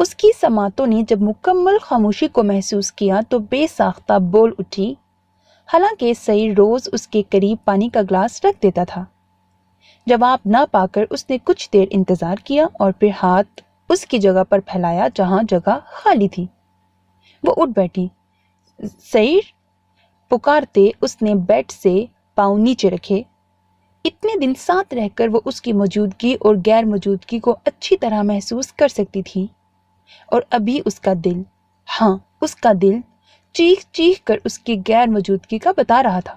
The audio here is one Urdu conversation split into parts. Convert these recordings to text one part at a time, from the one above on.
اس کی سماعتوں نے جب مکمل خاموشی کو محسوس کیا تو بے ساختہ بول اٹھی، حالانکہ سعید روز اس کے قریب پانی کا گلاس رکھ دیتا تھا۔ جواب نہ پا کر اس نے کچھ دیر انتظار کیا اور پھر ہاتھ اس کی جگہ پر پھیلایا جہاں جگہ خالی تھی۔ وہ اٹھ بیٹھی۔ سعید پکارتے اس نے بیڈ سے پاؤں نیچے رکھے۔ اتنے دن ساتھ رہ کر وہ اس کی موجودگی اور غیر موجودگی کو اچھی طرح محسوس کر سکتی تھی، اور ابھی اس کا دل، ہاں اس کا دل چیخ چیخ کر اس کی غیر موجودگی کا بتا رہا تھا۔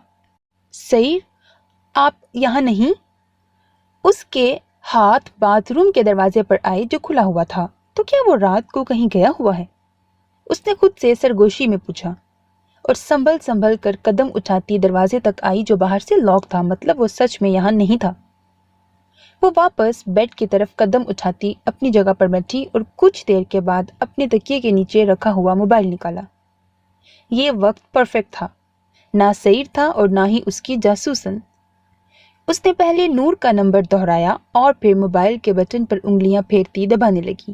سعید، آپ یہاں نہیں؟ اس کے ہاتھ باتھ روم کے دروازے پر آئے جو کھلا ہوا تھا۔ تو کیا وہ رات کو کہیں گیا ہوا ہے؟ اس نے خود سے سرگوشی میں پوچھا، اور سنبھل سنبھل کر قدم اٹھاتی دروازے تک آئی جو باہر سے لاک تھا، مطلب وہ سچ میں یہاں نہیں تھا۔ وہ واپس بیڈ کی طرف قدم اٹھاتی اپنی جگہ پر بیٹھی اور کچھ دیر کے بعد اپنے تکیے کے نیچے رکھا ہوا موبائل نکالا۔ یہ وقت پرفیکٹ تھا، نہ سعید تھا اور نہ ہی اس کی جاسوسن۔ اس نے پہلے نور کا نمبر دہرایا اور پھر موبائل کے بٹن پر انگلیاں پھیرتی دبانے لگی۔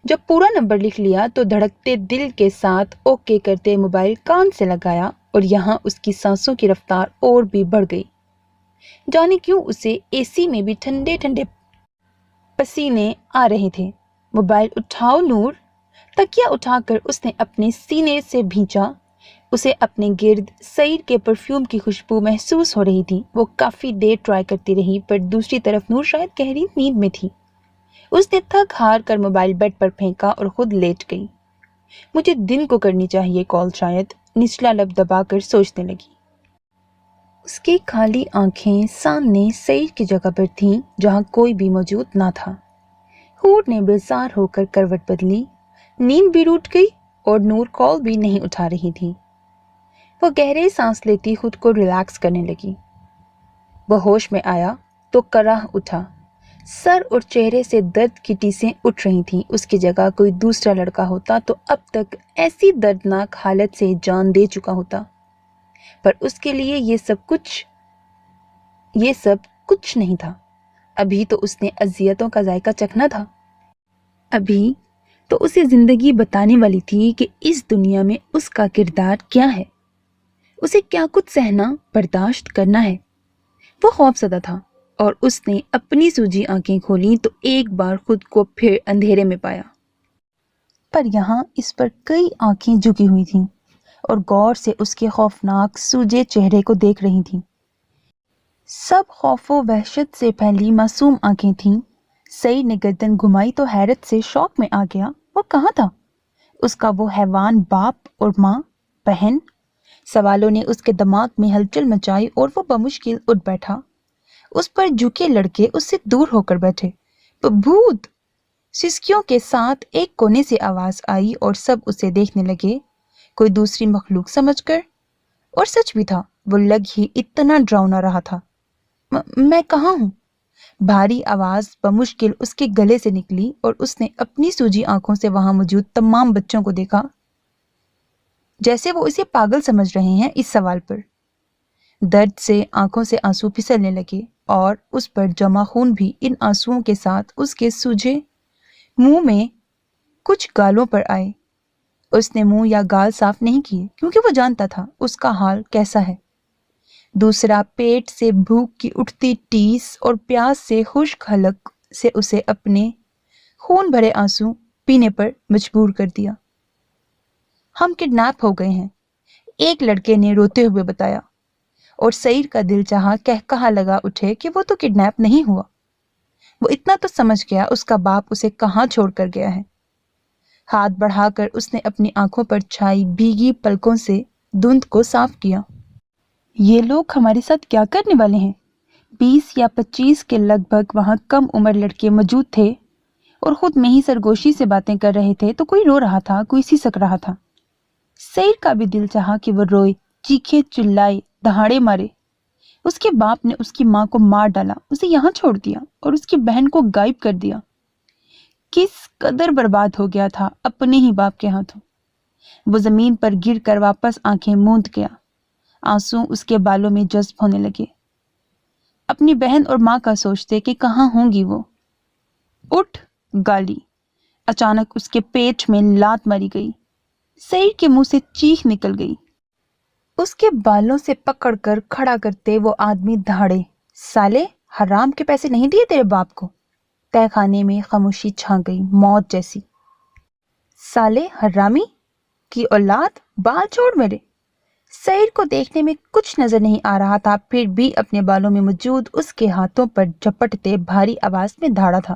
جب پورا نمبر لکھ لیا تو دھڑکتے دل کے ساتھ اوکے کرتے موبائل کان سے لگایا، اور یہاں اس کی سانسوں کی رفتار اور بھی بڑھ گئی۔ جانے کیوں اسے اے سی میں بھی ٹھنڈے ٹھنڈے پسینے آ رہے تھے۔ موبائل اٹھاؤ نور، تکیہ اٹھا کر اس نے اپنے سینے سے بھینچا۔ اسے اپنے گرد سعید کے پرفیوم کی خوشبو محسوس ہو رہی تھی۔ وہ کافی دیر ٹرائی کرتی رہی، پر دوسری طرف نور شاید گہری نیند میں تھی۔ اس نے تھک ہار کر موبائل بیڈ پر پھینکا اور خود لیٹ گئی۔ مجھے دن کو کرنی چاہیے کال، شاید، نچلا لب دبا کر سوچنے لگی۔ اس کی خالی آنکھیں سامنے سعید کی جگہ پر تھیں جہاں کوئی بھی موجود نہ تھا۔ حور نے بیزار ہو کر کروٹ بدلی، نیند بھی روٹ گئی اور نور کال بھی نہیں اٹھا رہی تھی۔ وہ گہرے سانس لیتی خود کو ریلیکس کرنے لگی۔ وہ ہوش میں آیا تو کراہ اٹھا۔ سر اور چہرے سے درد کی ٹیسیں اٹھ رہی تھیں۔ اس کی جگہ کوئی دوسرا لڑکا ہوتا تو اب تک ایسی دردناک حالت سے جان دے چکا ہوتا، پر اس کے لیے یہ سب کچھ نہیں تھا۔ ابھی تو اس نے اذیتوں کا ذائقہ چکھنا تھا۔ ابھی تو اسے زندگی بتانے والی تھی کہ اس دنیا میں اس کا کردار کیا ہے، اسے کیا کچھ سہنا برداشت کرنا ہے۔ وہ خوف زدہ تھا، اور اس نے اپنی سوجی آنکھیں کھولیں تو ایک بار خود کو پھر اندھیرے میں پایا۔ پر یہاں اس پر کئی آنکھیں جھکی ہوئی تھیں اور غور سے اس کے خوفناک سوجے چہرے کو دیکھ رہی تھیں۔ سب خوف و وحشت سے پھیلی معصوم آنکھیں تھیں۔ سعید نے گردن گھمائی تو حیرت سے شوق میں آ گیا۔ وہ کہاں تھا؟ اس کا وہ حیوان باپ اور ماں، بہن؟ سوالوں نے اس کے دماغ میں ہلچل مچائی اور وہ بمشکل اٹھ بیٹھا۔ اس پر جھکے لڑکے اس سے دور ہو کر بیٹھے۔ بھوت! سسکیوں کے ساتھ ایک کونے سے آواز آئی اور سب اسے دیکھنے لگے، کوئی دوسری مخلوق سمجھ کر۔ اور سچ بھی تھا، وہ لگ ہی اتنا ڈراؤنا رہا تھا۔ میں کہاں ہوں؟ بھاری آواز بمشکل اس کے گلے سے نکلی، اور اس نے اپنی سوجی آنکھوں سے وہاں موجود تمام بچوں کو دیکھا، جیسے وہ اسے پاگل سمجھ رہے ہیں اس سوال پر۔ درد سے آنکھوں سے آنسو پھسلنے لگے، اور اس پر جمع خون بھی ان آنسوؤں کے ساتھ اس کے سوجے منہ میں کچھ گالوں پر آئے۔ اس نے منہ یا گال صاف نہیں کیے کیونکہ وہ جانتا تھا اس کا حال کیسا ہے۔ دوسرا، پیٹ سے بھوک کی اٹھتی ٹیس اور پیاس سے خشک حلق سے اسے اپنے خون بھرے آنسو پینے پر مجبور کر دیا۔ ہم کڈنیپ ہو گئے ہیں، ایک لڑکے نے روتے ہوئے بتایا، اور سعید کا دل چاہا کہا لگا اٹھے کہ وہ تو کڈنیپ نہیں ہوا۔ وہ اتنا تو سمجھ گیا اس کا باپ اسے کہاں چھوڑ کر گیا ہے۔ ہاتھ بڑھا کر اس نے اپنی آنکھوں پر چھائی بھیگی پلکوں سے دھند کو صاف کیا۔ یہ لوگ ہمارے ساتھ کیا کرنے والے ہیں؟ 20 یا 25 کے لگ بھگ وہاں کم عمر لڑکے موجود تھے اور خود میں ہی سرگوشی سے باتیں کر رہے تھے، تو کوئی رو رہا تھا، کوئی سسک رہا تھا۔ سعید کا بھی دل چاہا کہ وہ روئے، چیخے، چلائے، دہاڑے مارے۔ اس کے باپ نے اس کی ماں کو مار ڈالا، اسے یہاں چھوڑ دیا اور اس کی بہن کو غائب کر دیا۔ کس قدر برباد ہو گیا تھا اپنے ہی باپ کے ہاتھوں۔ وہ زمین پر گر کر واپس آنکھیں موند گیا۔ آنسو اس کے بالوں میں جذب ہونے لگے۔ اپنی بہن اور ماں کا سوچتے کہ کہاں ہوں گی وہ۔ اٹھ! گالی! اچانک اس کے پیٹ میں لات ماری گئی۔ سعید کے منہ سے چیخ نکل گئی۔ اس کے بالوں سے پکڑ کر کھڑا کرتے وہ آدمی دھاڑے، سالے، حرام کے پیسے نہیں دیے تیرے باپ کو؟ تہہ خانے میں خاموشی چھا گئی، موت جیسی۔ سالے، حرامی کی اولاد، بال چھوڑ میرے۔ سعید کو دیکھنے میں کچھ نظر نہیں آ رہا تھا، پھر بھی اپنے بالوں میں موجود اس کے ہاتھوں پر جھپٹتے بھاری آواز میں دھاڑا تھا۔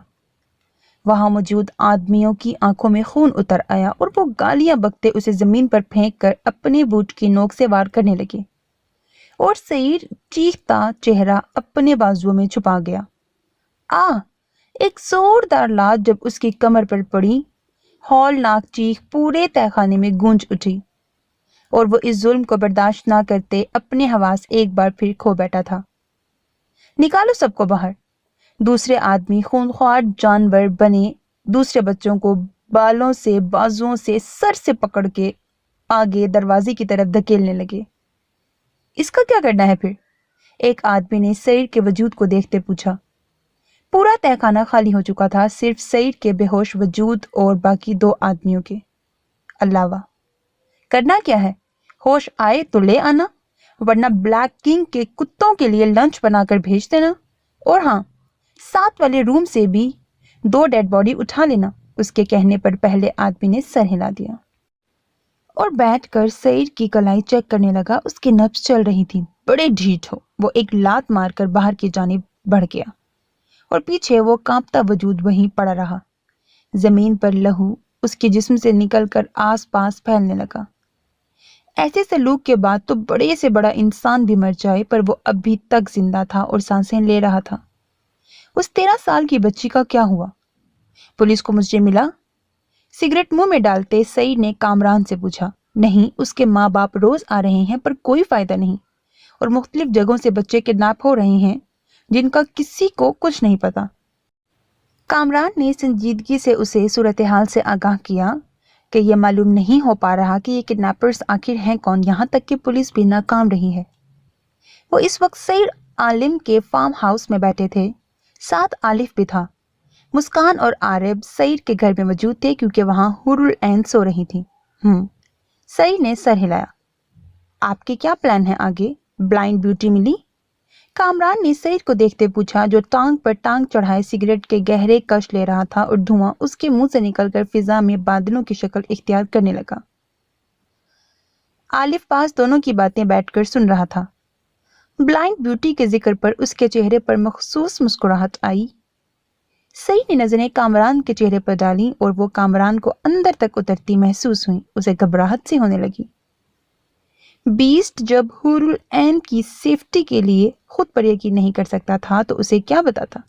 وہاں موجود آدمیوں کی آنکھوں میں خون اتر آیا اور وہ گالیاں بکتے اسے زمین پر پھینک کر اپنے بوٹ کی نوک سے وار کرنے لگے اور سعید چیختا چہرہ اپنے بازوؤں میں چھپا گیا۔ ایک زوردار لات جب اس کی کمر پر پڑی، ہولناک چیخ پورے تہہ خانے میں گونج اٹھی اور وہ اس ظلم کو برداشت نہ کرتے اپنے حواس ایک بار پھر کھو بیٹھا تھا۔ نکالو سب کو باہر۔ دوسرے آدمی خونخوار جانور بنے دوسرے بچوں کو بالوں سے، بازوؤں سے، سر سے پکڑ کے آگے دروازے کی طرف دھکیلنے لگے۔ اس کا کیا کرنا ہے پھر؟ ایک آدمی نے سعید کے وجود کو دیکھتے پوچھا۔ پورا تہہ خانہ خالی ہو چکا تھا، صرف سعید کے بے ہوش وجود اور باقی دو آدمیوں کے علاوہ۔ کرنا کیا ہے؟ ہوش آئے تو لے آنا، ورنہ بلیک کنگ کے کتوں کے لیے لنچ بنا کر بھیج دینا، اور ہاں، ساتھ والے روم سے بھی 2 ڈیڈ باڈی اٹھا لینا۔ اس کے کہنے پر پہلے آدمی نے سر ہلا دیا اور بیٹھ کر سعید کی کلائی چیک کرنے لگا۔ اس کی نبض چل رہی تھی۔ بڑے ڈھیٹ ہو، وہ ایک لات مار کر باہر کی جانب بڑھ گیا اور پیچھے وہ کانپتا وجود وہیں پڑا رہا۔ زمین پر لہو اس کے جسم سے نکل کر آس پاس پھیلنے لگا۔ ایسے سلوک کے بعد تو بڑے سے بڑا انسان بھی مر جائے، پر وہ ابھی تک زندہ تھا اور سانسیں لے رہا تھا۔ اس 13 سال کی بچی کا کیا ہوا؟ پولیس کو مجرم ملا؟ سگریٹ منہ میں ڈالتے سعید نے کامران سے پوچھا۔ نہیں، اس کے ماں باپ روز آ رہے ہیں پر کوئی فائدہ نہیں، اور مختلف جگہوں سے بچے کڈنیپ ہو رہے ہیں جن کا کسی کو کچھ نہیں پتا۔ کامران نے سنجیدگی سے اسے صورتحال سے آگاہ کیا کہ یہ معلوم نہیں ہو پا رہا کہ یہ کڈنیپرز آخر ہیں کون، یہاں تک کہ پولیس بھی ناکام رہی ہے۔ وہ اس وقت سعید عالم کے فارم ہاؤس میں بیٹھے تھے، ساتھ عالف بھی تھا۔ مسکان اور عارب سعید کے گھر میں موجود تھے کیونکہ وہاں حور العین سو رہی تھی۔ سعید نے سر ہلایا۔ آپ کے کیا پلان ہیں آگے؟ بلائنڈ بیوٹی ملی؟ کامران نے سعید کو دیکھتے پوچھا، جو ٹانگ پر ٹانگ چڑھائے سگریٹ کے گہرے کش لے رہا تھا اور دھواں اس کے منہ سے نکل کر فضا میں بادلوں کی شکل اختیار کرنے لگا۔ عالف پاس دونوں کی باتیں بیٹھ کر سن رہا تھا۔ بلائنڈ بیوٹی کے ذکر پر اس کے چہرے پر مخصوص مسکراہٹ آئی۔ سعید نے نظریں کامران کے چہرے پر ڈالی اور وہ کامران کو اندر تک اترتی محسوس ہوئی۔ اسے گھبراہٹ سی ہونے لگی۔ بیسٹ جب حور العین کی سیفٹی کے لیے خود پر یقین نہیں کر سکتا تھا تو اسے کیا بتاتا؟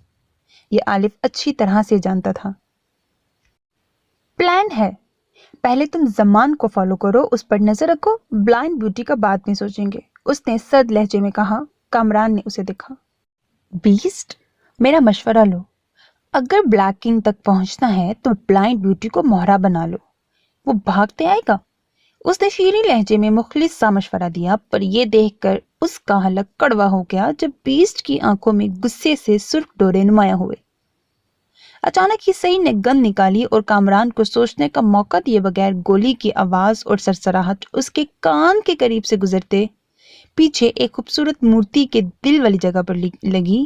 یہ عالف اچھی طرح سے جانتا تھا۔ پلان ہے، پہلے تم زمان کو فالو کرو، اس پر نظر رکھو، بلائنڈ بیوٹی کا بعد میں سوچیں گے، اس نے سرد لہجے میں کہا۔ کامران نے اسے دیکھا۔ بیسٹ، میرا مشورہ لو، اگر بلیک کنگ تک پہنچنا ہے تو بلائنڈ بیوٹی کو مہرا بنا لو، وہ بھاگتے آئے گا۔ اس نے شیریں لہجے میں مخلص سا مشورہ دیا، پر یہ دیکھ کر اس کا حلق کڑوا ہو گیا جب بیسٹ کی آنکھوں میں غصے سے سرخ ڈورے نمایاں ہوئے۔ اچانک ہی سعید نے گن نکالی اور کامران کو سوچنے کا موقع دیے بغیر گولی کی آواز اور سرسراہٹ اس کے کان کے قریب سے گزرتے پیچھے ایک خوبصورت مورتی کے دل والی جگہ پر لگی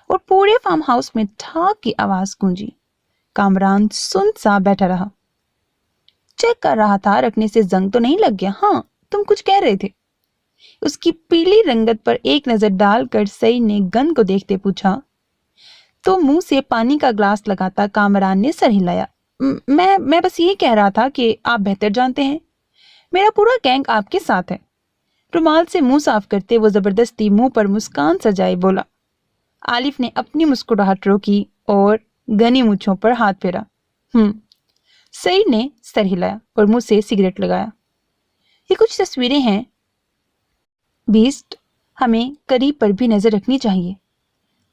اور پورے فارم ہاؤس میں ٹھاک کی آواز گونجی۔ کامران سن سا بیٹھا رہا، چیک کر رہا تھا رکھنے سے زنگ تو نہیں لگ گیا۔ ہاں، تم کچھ کہہ رہے تھے؟ اس کی پیلی رنگت پر ایک نظر ڈال کر سعید نے گن کو دیکھتے پوچھا تو منہ سے پانی کا گلاس لگاتا کامران نے سر ہلایا۔ میں بس یہی کہہ رہا تھا کہ آپ بہتر جانتے ہیں، میرا پورا گینگ آپ کے ساتھ ہے۔ رومال سے منہ صاف کرتے وہ زبردستی منہ پر مسکان سجائے بولا۔ عالف نے اپنی مسکراہٹ روکی اور گنی مونچھوں پر ہاتھ پھیرا۔ سعید نے سر ہلایا اور منہ سے سگریٹ لگایا۔ یہ کچھ تصویریں ہیں بیسٹ، ہمیں قریب پر بھی نظر رکھنی چاہیے۔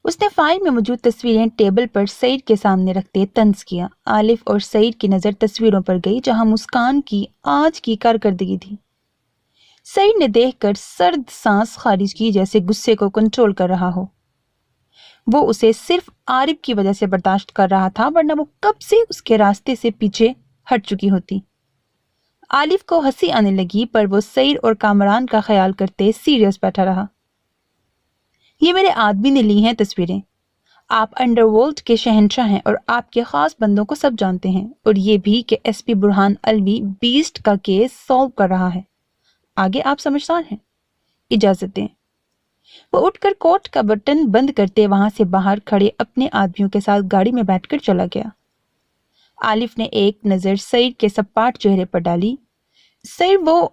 اس نے فائل میں موجود تصویریں ٹیبل پر سعید کے سامنے رکھتے طنز کیا۔ عالف اور سعید کی نظر تصویروں پر گئی جہاں مسکان کی آج کی کارکردگی تھی۔ سعید نے دیکھ کر سرد سانس خارج کی، جیسے غصے کو کنٹرول کر رہا ہو۔ وہ اسے صرف عارف کی وجہ سے برداشت کر رہا تھا، ورنہ وہ کب سے اس کے راستے سے پیچھے ہٹ چکی ہوتی۔ عارف کو ہنسی آنے لگی، پر وہ سعید اور کامران کا خیال کرتے سیریس بیٹھا رہا۔ یہ میرے آدمی نے لی ہیں تصویریں۔ آپ انڈر ورلڈ کے شہنشاہ ہیں اور آپ کے خاص بندوں کو سب جانتے ہیں، اور یہ بھی کہ ایس پی برہان الوی بیسٹ کا کیس سالو کر رہا ہے۔ آگے آپ سمجھدار ہیں، اجازت دیں۔ وہ اٹھ کر کوٹ کا بٹن بند کرتے وہاں سے باہر کھڑے اپنے آدمیوں کے ساتھ گاڑی میں بیٹھ کر چلا گیا۔ عالف نے ایک نظر سعید کے سپاٹ چہرے پر ڈالی۔ سعید وہ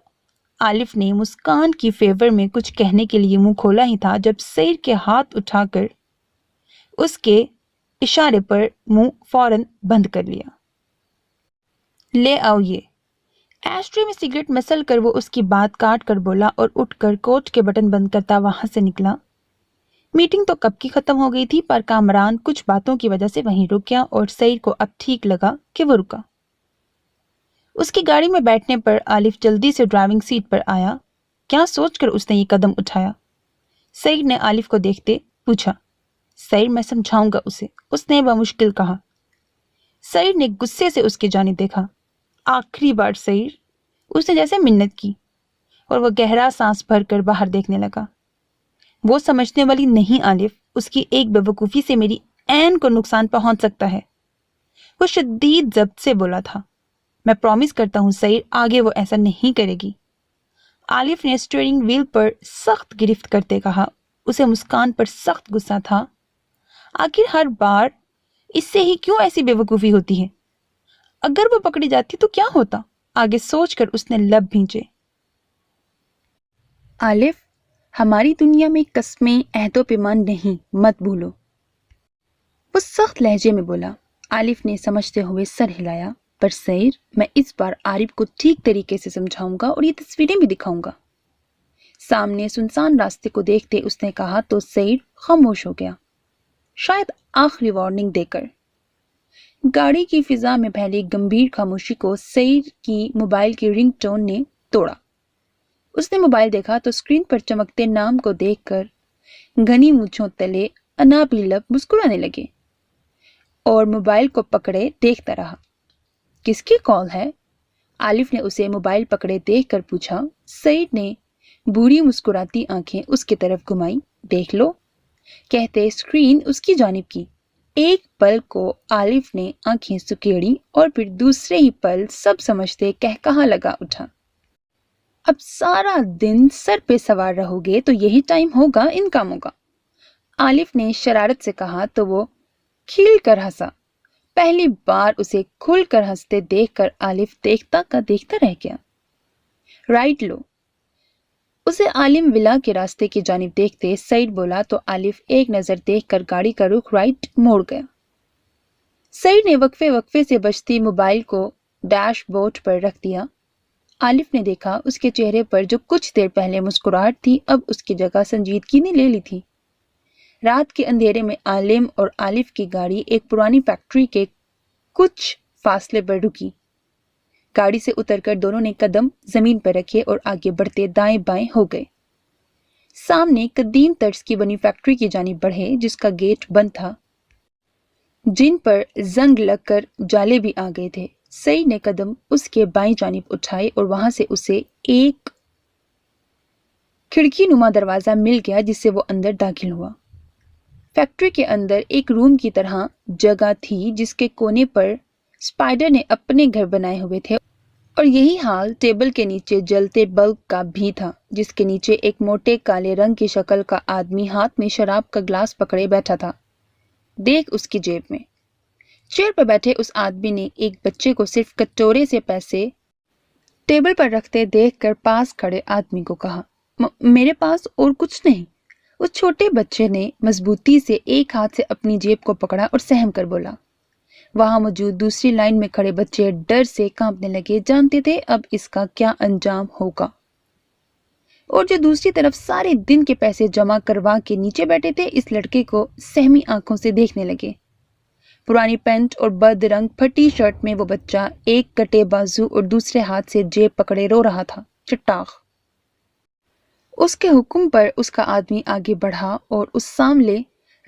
عالف نے مسکان کی فیور میں کچھ کہنے کے لیے منہ کھولا ہی تھا جب سعید کے ہاتھ اٹھا کر اس کے اشارے پر منہ فوراً بند کر لیا۔ لے آؤ یہ۔ ایشٹرے میں سگریٹ مسل کر وہ اس کی بات کاٹ کر بولا اور اٹھ کر کوٹ کے بٹن بند کرتا وہاں سے نکلا۔ میٹنگ تو کب کی ختم ہو گئی تھی، پر کامران کچھ باتوں کی وجہ سے وہیں رک گیا اور سعید کو اب ٹھیک لگا کہ وہ رکا۔ اس کی گاڑی میں بیٹھنے پر عالف جلدی سے ڈرائیونگ سیٹ پر آیا۔ کیا سوچ کر اس نے یہ قدم اٹھایا؟ سعید نے عالف کو دیکھتے پوچھا۔ سعید میں سمجھاؤں گا اسے، اس نے بمشکل کہا۔ سعید نے غصے سے اس کی جانب دیکھا۔ آخری بار سعید، اس نے جیسے منت کی، اور وہ گہرا سانس بھر کر باہر دیکھنے لگا۔ وہ سمجھنے والی نہیں عالف، اس کی ایک بے وقوفی سے میری عین کو نقصان پہنچ سکتا ہے۔ وہ شدید ضبط سے بولا تھا۔ میں پرومس کرتا ہوں سعید، آگے وہ ایسا نہیں کرے گی۔ عالف نے اسٹیئرنگ وہیل پر سخت گرفت کرتے کہا۔ اسے مسکان پر سخت غصہ تھا۔ آخر ہر بار اس سے ہی کیوں ایسی بے وقوفی ہوتی ہے؟ اگر وہ پکڑی جاتی تو کیا ہوتا؟ آگے سوچ کر اس نے لب بھینچے۔ عالف، ہماری دنیا میں قسمیں عہد و پیمان نہیں، مت بھولو۔ وہ سخت لہجے میں بولا۔ عالف نے سمجھتے ہوئے سر ہلایا۔ پر سعید، میں اس بار عارف کو ٹھیک طریقے سے سمجھاؤں گا اور یہ تصویریں بھی دکھاؤں گا۔ سامنے سنسان راستے کو دیکھتے اس نے کہا تو سعید خاموش ہو گیا، شاید آخری وارننگ دے کر۔ گاڑی کی فضا میں پھیلی گمبھیر خاموشی کو سعید کی موبائل کی رنگ ٹون نے توڑا۔ اس نے موبائل دیکھا تو اسکرین پر چمکتے نام کو دیکھ کر گھنی مونچھوں تلے انابی لب مسکرانے لگے اور موبائل کو پکڑے دیکھتا رہا۔ کس کی کال ہے؟ عالف نے اسے موبائل پکڑے دیکھ کر پوچھا۔ سعید نے بوڑھی مسکراتی آنکھیں اس کی طرف گھمائی۔ دیکھ لو، کہتے اسکرین اس کی جانب کی۔ ایک پل کو عالف نے آنکھیں سکیڑی اور پھر دوسرے ہی پل سب سمجھتے کہا لگا اٹھا۔ اب سارا دن سر پہ سوار رہو گے تو یہی ٹائم ہوگا ان کاموں کا، عالف نے شرارت سے کہا تو وہ کھل کر ہنسا۔ پہلی بار اسے کھل کر ہنستے دیکھ کر عالف دیکھتا کا دیکھتا رہ گیا۔ رائٹ لو۔ اسے عالم ولا کے راستے کی جانب دیکھتے سعید بولا تو عالف ایک نظر دیکھ کر گاڑی کا رخ رائٹ موڑ گیا۔ سعید نے وقفے وقفے سے بجتی موبائل کو ڈیش بورڈ پر رکھ دیا۔ عالف نے دیکھا اس کے چہرے پر جو کچھ دیر پہلے مسکراہٹ تھی اب اس کی جگہ سنجیدگی نے لے لی تھی۔ رات کے اندھیرے میں عالم اور عالف کی گاڑی ایک پرانی فیکٹری کے کچھ فاصلے پر رکی۔ گاڑی سے اتر کر دونوں نے قدم زمین پر رکھے اور آگے بڑھتے دائیں بائیں ہو گئے۔ سامنے قدیم طرز کی بنی فیکٹری کی جانب بڑھے جس کا گیٹ بند تھا، جن پر زنگ لگ کر جالے بھی آ گئے تھے۔ سعید نے قدم اس کے بائیں جانب اٹھائے اور وہاں سے اسے ایک کھڑکی نما دروازہ مل گیا جس سے وہ اندر داخل ہوا۔ فیکٹری کے اندر ایک روم کی طرح جگہ تھی جس کے کونے پر اسپائڈر نے اپنے گھر بنائے ہوئے تھے، اور یہی حال ٹیبل کے نیچے جلتے بلب کا بھی تھا جس کے نیچے ایک موٹے کالے رنگ کی شکل کا آدمی ہاتھ میں شراب کا گلاس پکڑے بیٹھا تھا۔ دیکھ اس کی جیب میں۔ چیئر پر بیٹھے اس آدمی نے ایک بچے کو صرف کٹورے سے پیسے ٹیبل پر رکھتے دیکھ کر پاس کھڑے آدمی کو کہا، میرے پاس اور کچھ نہیں۔ اس چھوٹے بچے نے مضبوطی سے ایک ہاتھ سے اپنی جیب کو پکڑا اور سہم کر بولا۔ وہاں موجود دوسری لائن میں کھڑے بچے ڈر سے کانپنے لگے، جانتے تھے اب اس کا کیا انجام ہوگا۔ اور جو دوسری طرف سارے دن کے پیسے جمع کروا کے نیچے بیٹھے تھے اس لڑکے کو سہمی آنکھوں سے دیکھنے لگے۔ پرانی پینٹ اور بد رنگ پھٹی شرٹ میں وہ بچہ ایک کٹے بازو اور دوسرے ہاتھ سے جیب پکڑے رو رہا تھا۔ چٹاخ۔ اس کے حکم پر اس کا آدمی آگے بڑھا اور اس سامنے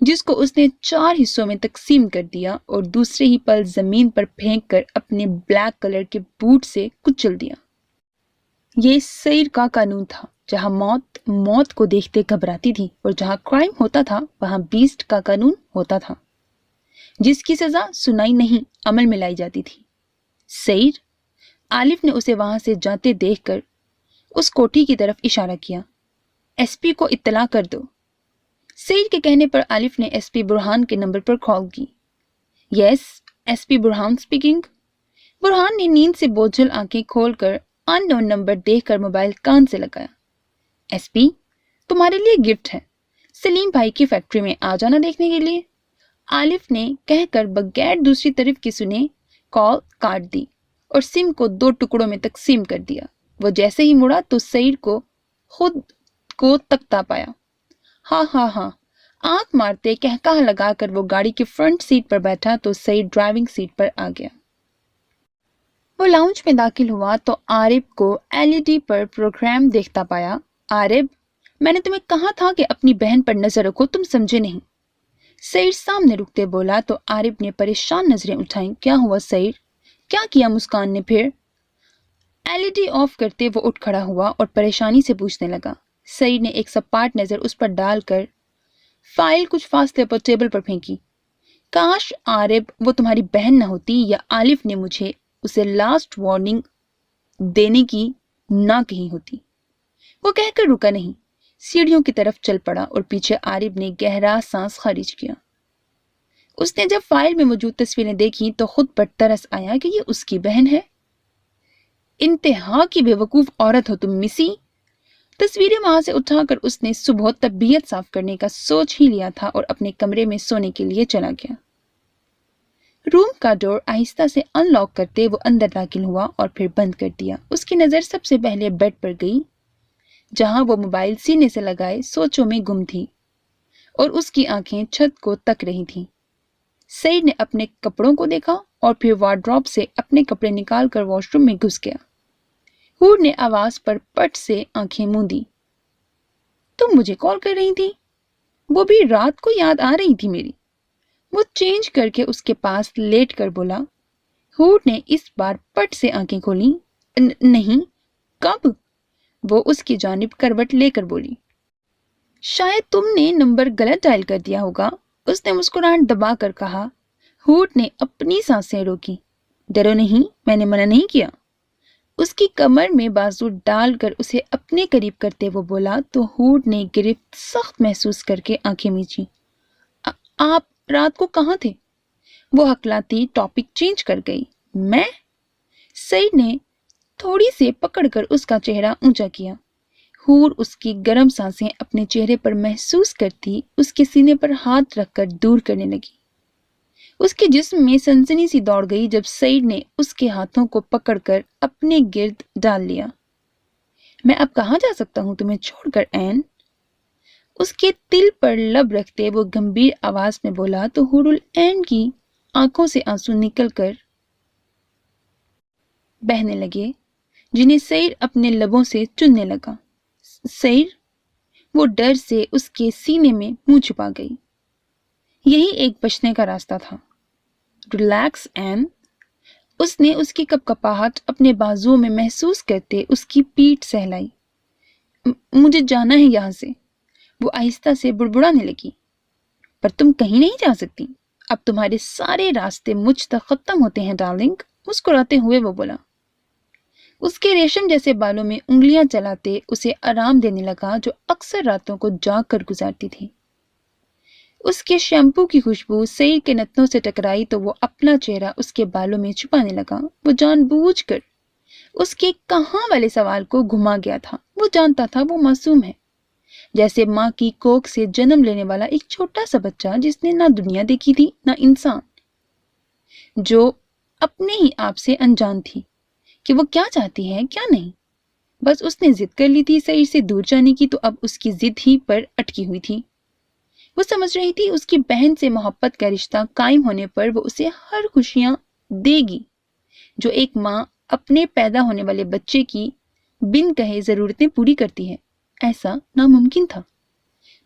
جس کو اس نے 4 حصوں میں تقسیم کر دیا اور دوسرے ہی پل زمین پر پھینک کر اپنے بلیک کلر کے بوٹ سے کچل دیا۔ یہ سیر کا قانون تھا، جہاں موت کو دیکھتے گھبراتی تھی اور جہاں کرائم ہوتا تھا وہاں بیسٹ کا قانون ہوتا تھا، جس کی سزا سنائی نہیں عمل میں لائی جاتی تھی۔ سیر، آلف نے اسے وہاں سے جاتے دیکھ کر اس کوٹھی کی طرف اشارہ کیا۔ ایس پی کو اطلاع کر دو۔ سعید کے کہنے پر آلف نے ایس پی برہان کے نمبر پر کال کی۔ یس، ایس پی برہان اسپیکنگ۔ برہان نے نیند سے بوجھل آنکھیں کھول کر ان نون نمبر دیکھ کر موبائل کان سے لگایا۔ ایس پی، تمہارے لیے گفٹ ہے، سلیم بھائی کی فیکٹری میں آ جانا دیکھنے کے لیے، آلف نے کہہ کر بغیر دوسری طرف کی سنے کال کاٹ دی اور سم کو 2 ٹکڑوں میں تقسیم کر دیا۔ وہ جیسے ہی مڑا تو سعید کو خود کو تکتا پایا۔ ہاں ہاں ہاں، آنکھ مارتے کہکہا لگا کر وہ گاڑی کی فرنٹ سیٹ پر بیٹھا تو سعید ڈرائیونگ سیٹ پر آ گیا۔ وہ لاؤنج میں داخل ہوا تو عارب کو LED پر پروگرام دیکھتا پایا۔ عارب، میں نے تمہیں کہا تھا کہ اپنی بہن پر نظر رکھو، تم سمجھے نہیں۔ سعید سامنے رکتے بولا تو عارب نے پریشان نظریں اٹھائیں۔ کیا ہوا سعید؟ کیا کیا مسکان نے پھر؟ LED آف کرتے وہ اٹھ کھڑا ہوا اور پریشانی سے پوچھنے لگا۔ سعید نے ایک سپاٹ نظر اس پر ڈال کر فائل کچھ فاصلے پر ٹیبل پر پھینکی۔ کاش عارب وہ تمہاری بہن نہ ہوتی، یا آلف نے مجھے اسے لاسٹ وارننگ دینے کی نہ کہی ہوتی۔ وہ کہہ کر رکا نہیں، سیڑھیوں کی طرف چل پڑا اور پیچھے عارب نے گہرا سانس خارج کیا۔ اس نے جب فائل میں موجود تصویریں دیکھی تو خود پر ترس آیا کہ یہ اس کی بہن ہے۔ انتہا کی بے وقوف عورت ہو تم مسی۔ تصویریں وہاں سے اٹھا کر اس نے صبح طبیعت صاف کرنے کا سوچ ہی لیا تھا اور اپنے کمرے میں سونے کے لیے چلا گیا۔ روم کا ڈور آہستہ سے ان لاک کرتے وہ اندر داخل ہوا اور پھر بند کر دیا۔ اس کی نظر سب سے پہلے بیڈ پر گئی، جہاں وہ موبائل سینے سے لگائے سوچوں میں گم تھی اور اس کی آنکھیں چھت کو تک رہی تھیں۔ سعید نے اپنے کپڑوں کو دیکھا اور پھر وارڈروب سے اپنے کپڑے نکال کر واش روم میں گھس گیا۔ ہور نے آواز پر پٹ سے آنکھیں موندی۔ تم مجھے کال کر رہی تھی؟ وہ بھی رات کو یاد آ رہی تھی میری۔ وہ چینج کر کے اس کے پاس لیٹ کر بولا۔ ہور نے اس بار پٹ سے آنکھیں کھولی۔ نہیں، کب؟ وہ اس کی جانب کروٹ لے کر بولی۔ شاید تم نے نمبر غلط ڈائل کر دیا ہوگا، اس نے مسکراہٹ دبا کر کہا۔ ہور نے اپنی سانسیں روکی۔ ڈرو نہیں، میں نے منع نہیں کیا۔ اس کی کمر میں بازو ڈال کر اسے اپنے قریب کرتے وہ بولا تو ہور نے گرفت سخت محسوس کر کے آنکھیں میچی۔ آپ رات کو کہاں تھے؟ وہ ہکلاتی ٹاپک چینج کر گئی۔ میں؟ سعید نے تھوڑی سے پکڑ کر اس کا چہرہ اونچا کیا۔ ہور اس کی گرم سانسیں اپنے چہرے پر محسوس کرتی اس کے سینے پر ہاتھ رکھ کر دور کرنے لگی۔ اس کے جسم میں سنسنی سی دوڑ گئی جب سعید نے اس کے ہاتھوں کو پکڑ کر اپنے گرد ڈال لیا۔ میں اب کہاں جا سکتا ہوں تمہیں چھوڑ کر این؟ اس کے دل پر لب رکھتے وہ گمبھیر آواز میں بولا تو حور العین کی آنکھوں سے آنسو نکل کر بہنے لگے، جنہیں سعید اپنے لبوں سے چننے لگا۔ سعید، وہ ڈر سے اس کے سینے میں منہ چھپا گئی۔ یہی ایک بچنے کا راستہ تھا۔ ریلیکس این، اس نے اس کی کپکپاہٹ اپنے بازوؤں میں محسوس کرتے اس کی پیٹھ سہلائی۔ مجھے جانا ہے یہاں سے، وہ آہستہ سے بڑبڑانے لگی۔ پر تم کہیں نہیں جا سکتی، اب تمہارے سارے راستے مجھ تک ختم ہوتے ہیں ڈارلنگ، مسکراتے ہوئے وہ بولا۔ اس کے ریشم جیسے بالوں میں انگلیاں چلاتے اسے آرام دینے لگا جو اکثر راتوں کو جاگ کر گزارتی تھی۔ اس کے شیمپو کی خوشبو سعید کے نتنوں سے ٹکرائی تو وہ اپنا چہرہ اس کے بالوں میں چھپانے لگا۔ وہ جان بوجھ کر اس کے کہاں والے سوال کو گھما گیا تھا۔ وہ جانتا تھا وہ معصوم ہے، جیسے ماں کی کوکھ سے جنم لینے والا ایک چھوٹا سا بچہ جس نے نہ دنیا دیکھی تھی نہ انسان، جو اپنے ہی آپ سے انجان تھی کہ وہ کیا چاہتی ہے کیا نہیں۔ بس اس نے ضد کر لی تھی سعید سے دور جانے کی، تو اب اس کی ضد ہی پر اٹکی ہوئی تھی۔ وہ سمجھ رہی تھی اس کی بہن سے محبت کا رشتہ قائم ہونے پر وہ اسے ہر خوشیاں دے گی جو ایک ماں اپنے پیدا ہونے والے بچے کی بن کہے ضرورتیں پوری کرتی ہے۔ ایسا ناممکن تھا۔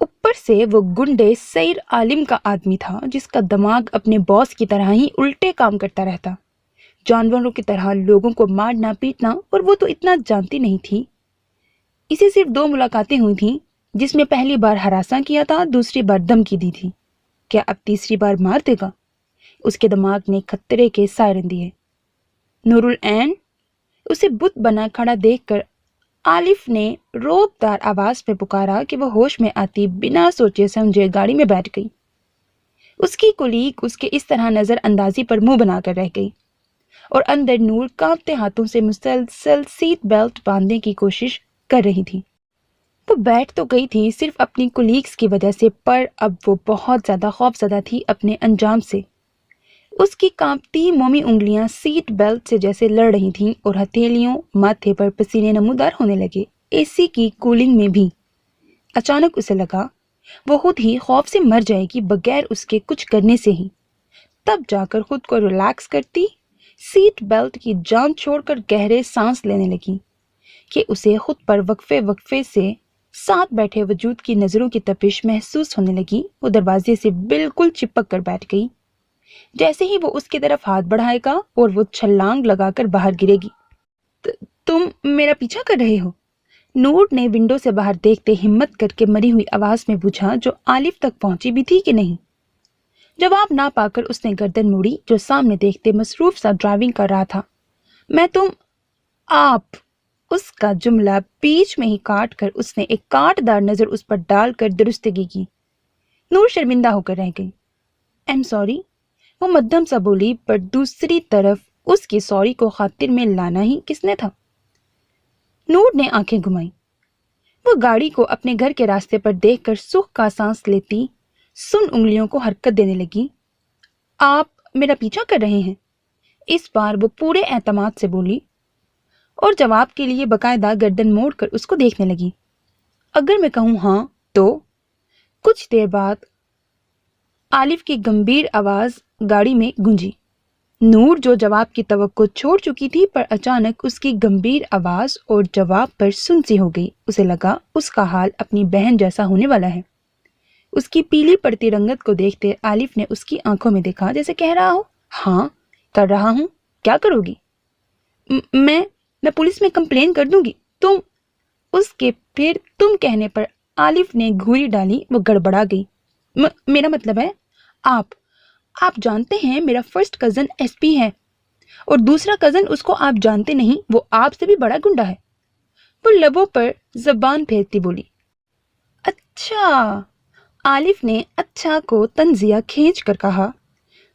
اوپر سے وہ گنڈے سیر عالم کا آدمی تھا جس کا دماغ اپنے باس کی طرح ہی الٹے کام کرتا رہتا، جانوروں کی طرح لوگوں کو مارنا پیٹنا، اور وہ تو اتنا جانتی نہیں تھی۔ اسے صرف 2 ملاقاتیں ہوئی تھیں، جس میں پہلی بار ہراساں کیا تھا، دوسری بار دھمکی دی تھی۔ کیا اب تیسری بار مار دے گا؟ اس کے دماغ نے خطرے کے سائرن دیے۔ نور العین! اسے بت بنا کھڑا دیکھ کر آلف نے روب دار آواز میں پکارا کہ وہ ہوش میں آتی بنا سوچے سمجھے گاڑی میں بیٹھ گئی۔ اس کی کولیگ اس کے اس طرح نظر اندازی پر منہ بنا کر رہ گئی، اور اندر نور کانپتے ہاتھوں سے مسلسل سیٹ بیلٹ باندھنے کی کوشش کر رہی تھی۔ وہ بیٹھ تو گئی تھی صرف اپنی کولیگز کی وجہ سے، پر اب وہ بہت زیادہ خوفزدہ تھی اپنے انجام سے۔ اس کی کانپتی مومی انگلیاں سیٹ بیلٹ سے جیسے لڑ رہی تھیں اور ہتھیلیوں ماتھے پر پسینے نمودار ہونے لگے، اے سی کی کولنگ میں بھی۔ اچانک اسے لگا وہ خود ہی خوف سے مر جائے گی بغیر اس کے کچھ کرنے سے ہی۔ تب جا کر خود کو ریلیکس کرتی، سیٹ بیلٹ کی جان چھوڑ کر گہرے سانس لینے لگی کہ اسے خود پر وقفے وقفے سے ساتھ بیٹھے وجود کی نظروں کی تپش محسوس ہونے لگی۔ وہ دروازے سے بالکل چپک کر بیٹھ گئی، جیسے ہی وہ اس کی طرف ہاتھ بڑھائے گا اور وہ چھلانگ لگا کر باہر گرے گی۔ تم میرا پیچھا کر رہے ہو؟ نور نے ونڈو سے باہر دیکھتے ہمت کر کے مری ہوئی آواز میں پوچھا، جو آلف تک پہنچی بھی تھی کہ نہیں۔ جواب نہ پا کر اس نے گردن موڑی، جو سامنے دیکھتے مصروف سا ڈرائیونگ کر رہا تھا۔ آپ اس کا جملہ بیچ میں ہی کاٹ کر اس نے ایک کاٹ دار نظر اس پر ڈال کر درستگی کی۔ نور شرمندہ ہو کر رہ گئی۔ ایم سوری، وہ مدھم سا بولی، پر دوسری طرف اس کی سوری کو خاطر میں لانا ہی کس نے تھا؟ نور نے آنکھیں گھمائی۔ وہ گاڑی کو اپنے گھر کے راستے پر دیکھ کر سکھ کا سانس لیتی سن انگلیوں کو حرکت دینے لگی۔ آپ میرا پیچھا کر رہے ہیں؟ اس بار وہ پورے اعتماد سے بولی، اور جواب کے لیے باقاعدہ گردن موڑ کر اس کو دیکھنے لگی۔ اگر میں کہوں ہاں تو؟ کچھ دیر بعد آلف کی گمبھیر آواز گاڑی میں گونجی۔ نور جو جواب کی توقع چھوڑ چکی تھی، پر اچانک اس کی گمبھیر آواز اور جواب پر سنسی ہو گئی۔ اسے لگا اس کا حال اپنی بہن جیسا ہونے والا ہے۔ اس کی پیلی پڑتی رنگت کو دیکھتے آلف نے اس کی آنکھوں میں دیکھا، جیسے کہہ رہا ہو، ہاں کر رہا ہوں، کیا کرو گی؟ میں پولیس میں کمپلین کر دوں گی۔ تم؟ اس کے پھر تم کہنے پر آلف نے گھوری ڈالی۔ وہ گڑبڑا گئی۔ میرا مطلب ہے آپ جانتے ہیں میرا فرسٹ کزن ایس پی ہے، اور دوسرا کزن اس کو آپ جانتے نہیں، وہ آپ سے بھی بڑا گنڈا ہے۔ وہ لبوں پر زبان پھیرتی بولی۔ اچھا، آلف نے اچھا کو تنزیہ کھینچ کر کہا۔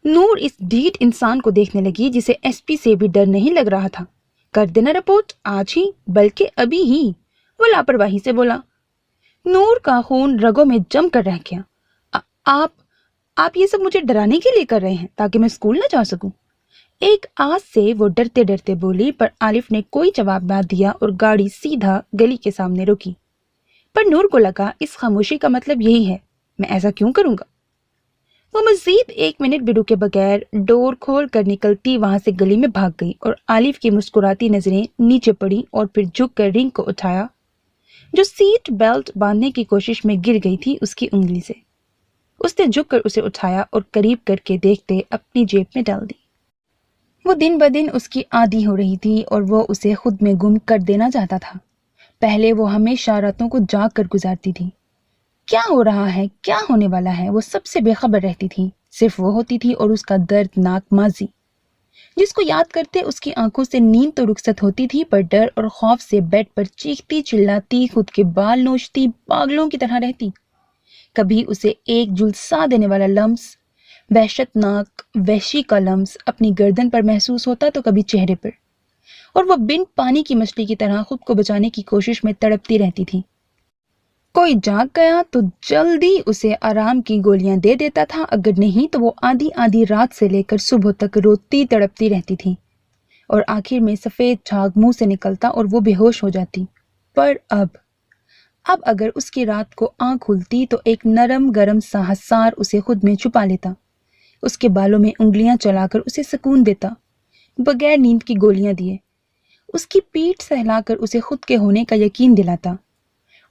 نور اس ڈھیٹ انسان کو دیکھنے لگی جسے ایس پی سے بھی ڈر نہیں لگ رہا تھا۔ کر دینا رپورٹ آج ہی، بلکہ ابھی ہی، وہ لاپرواہی سے بولا۔ نور کا خون رگوں میں جم کر رہ گیا۔ آپ یہ سب مجھے ڈرانے کے لیے کر رہے ہیں تاکہ میں اسکول نہ جا سکوں؟ ایک آس سے وہ ڈرتے ڈرتے بولی، پر آلف نے کوئی جواب نہ دیا اور گاڑی سیدھا گلی کے سامنے رکی۔ پر نور کو لگا اس خاموشی کا مطلب یہی ہے، میں ایسا کیوں کروں گا؟ وہ مزید 1 منٹ بھی رکے بغیر ڈور کھول کر نکلتی وہاں سے گلی میں بھاگ گئی، اور آلف کی مسکراتی نظریں نیچے پڑی اور پھر جھک کر رنگ کو اٹھایا جو سیٹ بیلٹ باندھنے کی کوشش میں گر گئی تھی اس کی انگلی سے۔ اس نے جھک کر اسے اٹھایا اور قریب کر کے دیکھتے اپنی جیب میں ڈال دی۔ وہ دن بدن اس کی عادی ہو رہی تھی اور وہ اسے خود میں گم کر دینا چاہتا تھا۔ پہلے وہ ہمیشہ راتوں کو جاگ کر گزارتی تھی۔ کیا ہو رہا ہے، کیا ہونے والا ہے، وہ سب سے بے خبر رہتی تھی۔ صرف وہ ہوتی تھی اور اس کا دردناک ماضی، جس کو یاد کرتے اس کی آنکھوں سے نیند تو رخصت ہوتی تھی، پر ڈر اور خوف سے بیڈ پر چیختی چلاتی، خود کے بال نوچتی پاگلوں کی طرح رہتی۔ کبھی اسے ایک جھلسا دینے والا لمس، وحشت ناک وحشی کا لمس اپنی گردن پر محسوس ہوتا تو کبھی چہرے پر، اور وہ بن پانی کی مچھلی کی طرح خود کو بچانے کی کوشش میں تڑپتی رہتی تھی۔ کوئی جاگ گیا تو جلدی اسے آرام کی گولیاں دے دیتا تھا، اگر نہیں تو وہ آدھی رات سے لے کر صبح تک روتی تڑپتی رہتی تھی، اور آخر میں سفید جھاگ منہ سے نکلتا اور وہ بے ہوش ہو جاتی۔ پر اب اگر اس کی رات کو آنکھ کھلتی تو ایک نرم گرم سا حصار اسے خود میں چھپا لیتا، اس کے بالوں میں انگلیاں چلا کر اسے سکون دیتا، بغیر نیند کی گولیاں دیے، اس کی پیٹھ سہلا کر اسے خود کے ہونے کا یقین دلاتا،